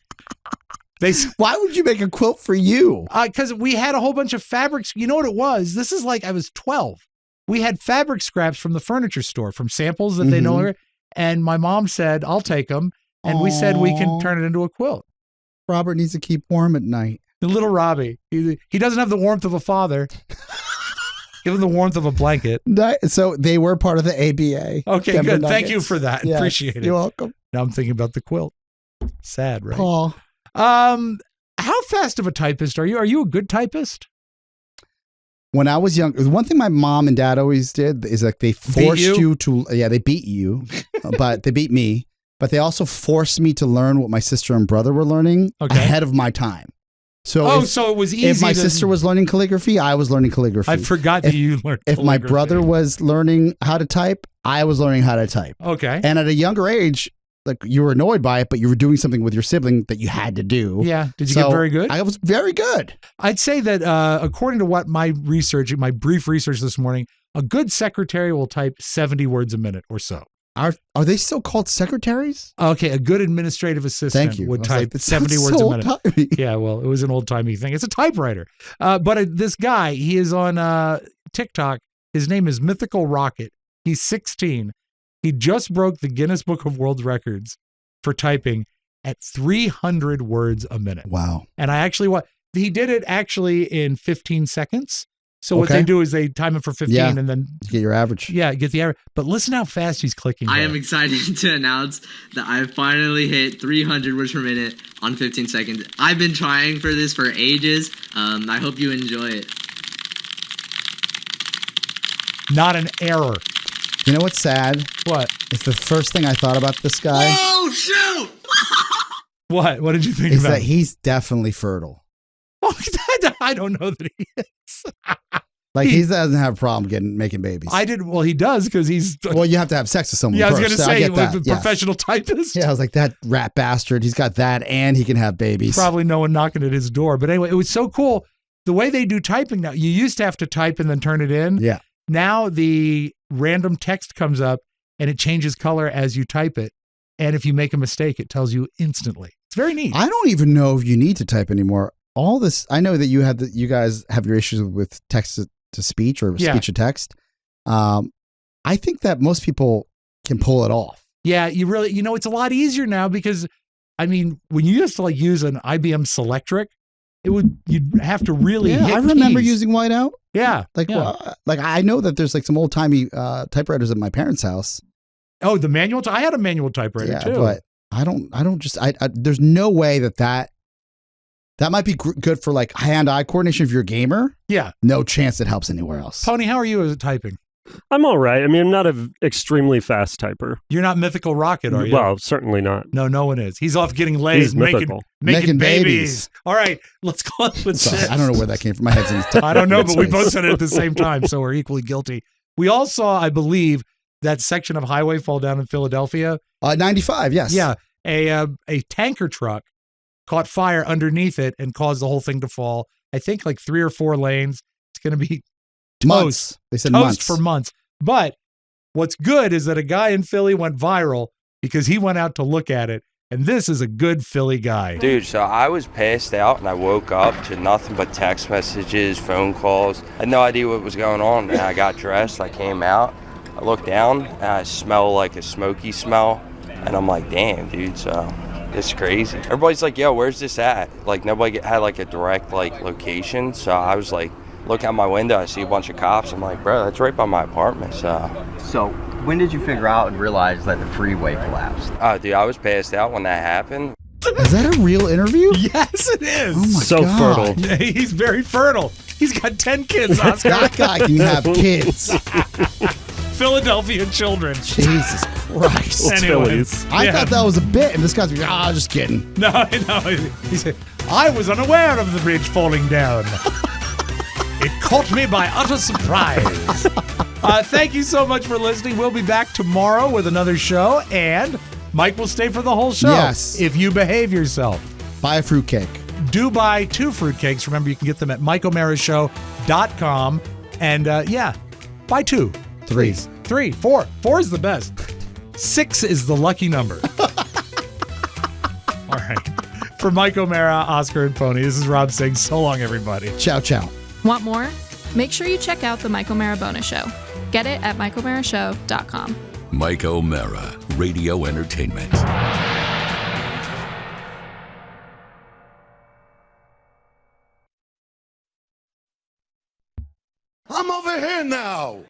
Why would you make a quilt for you? Because we had a whole bunch of fabrics. You know what it was? This is like I was 12. We had fabric scraps from the furniture store, from samples that they know. And my mom said, I'll take them. And we said we can turn it into a quilt. Robert needs to keep warm at night. The little Robbie. He doesn't have the warmth of a father. Give him the warmth of a blanket. So they were part of the ABA. Okay, Denver good. Nuggets. Thank you for that. Yes, Appreciate it. You're welcome. Now I'm thinking about the quilt. Sad, right? Paul. How fast of a typist are you? Are you a good typist? When I was young, the one thing my mom and dad always did is like they forced you to, they beat you, but they beat me. But they also forced me to learn what my sister and brother were learning ahead of my time. So so it was easy. If my sister was learning calligraphy, I was learning calligraphy. I forgot that you learned calligraphy. If my brother was learning how to type, I was learning how to type. Okay. And at a younger age, like you were annoyed by it, but you were doing something with your sibling that you had to do. Yeah. Did you get very good? I was very good. I'd say that according to what my brief research this morning, a good secretary will type 70 words a minute or so. Are they still called secretaries? Okay, a good administrative assistant would type 70 words a minute. Old-timey. Yeah, well, it was an old-timey thing. It's a typewriter. But this guy, he is on TikTok. His name is Mythical Rocket. He's 16. He just broke the Guinness Book of World Records for typing at 300 words a minute. Wow. And he did it actually in 15 seconds. So what they do is they time it for 15 and then get your average. Yeah, get the average. But listen how fast he's clicking. I am excited to announce that I finally hit 300 words per minute on 15 seconds. I've been trying for this for ages. I hope you enjoy it. Not an error. You know what's sad? What? It's the first thing I thought about this guy. Oh, shoot! What? What did you think is about? That he's definitely fertile. Oh, I don't know that he is. Like he doesn't have a problem making babies. Well, he does because he's. Well, you have to have sex with someone. Yeah, first. I was going to say with a professional typist. Yeah, I was like that rat bastard. He's got that, and he can have babies. Probably no one knocking at his door, but anyway, it was so cool the way they do typing now. You used to have to type and then turn it in. Yeah. Now the random text comes up and it changes color as you type it. And if you make a mistake, it tells you instantly. It's very neat. I don't even know if you need to type anymore. All this, I know that you guys have your issues with text to speech or speech to text. I think that most people can pull it off. Yeah, it's a lot easier now because, I mean, when you used to like use an IBM Selectric, you'd have to really hit I remember keys. using whiteout. Yeah. Like I know that there's like some old timey typewriters at my parents' house. Oh, the manual. I had a manual typewriter too. But I don't just, there's no way that might be good for like hand-eye coordination if you're a gamer. Yeah. No chance it helps anywhere else. Pony, how are you at typing? I'm all right. I mean, I'm not an extremely fast typer. You're not Mythical Rocket, are you? Well, certainly not. No one is. He's off getting laid, He's mythical. making babies. All right, let's close with this. I don't know where that came from. My head's in the I don't know, but we both said it at the same time, so we're equally guilty. We all saw, I believe, that section of highway fall down in Philadelphia. 95, yes. Yeah, a tanker truck caught fire underneath it and caused the whole thing to fall. I think like 3 or 4 lanes. It's going to be months. They said toast months. for months. But what's good is that a guy in Philly went viral because he went out to look at it. And this is a good Philly guy. Dude, so I was passed out and I woke up to nothing but text messages, phone calls. I had no idea what was going on. And I got dressed, I came out, I looked down, and I smell like a smoky smell. And I'm like, damn, dude, so it's crazy. Everybody's like, yo, where's this at? Like, nobody had like a direct like location. So I was like, look out my window, I see a bunch of cops. I'm like, bro, that's right by my apartment. So when did you figure out and realize that the freeway collapsed? Oh, dude, I was passed out when that happened. Is that a real interview? Yes, it is. Oh my so God. fertile. Yeah, he's very fertile. He's got 10 kids, Oscar. That guy can have kids. Philadelphia children. Jesus Christ. Anyway, I thought that was a bit, and this guy's like, just kidding. No. He said, I was unaware of the bridge falling down. It caught me by utter surprise. Thank you so much for listening. We'll be back tomorrow with another show, and Mike will stay for the whole show. Yes. If you behave yourself. Buy a fruitcake. Do buy 2 fruitcakes. Remember, you can get them at MikeO'MaraShow.com. And buy 2. 3. 3, 4. 4 is the best. 6 is the lucky number. All right. For Mike O'Mara, Oscar, and Pony, this is Rob saying so long, everybody. Ciao, ciao. Want more? Make sure you check out the Mike O'Mara bonus show. Get it at MikeO'MaraShow.com. Mike O'Mara, Radio Entertainment. I'm over here now.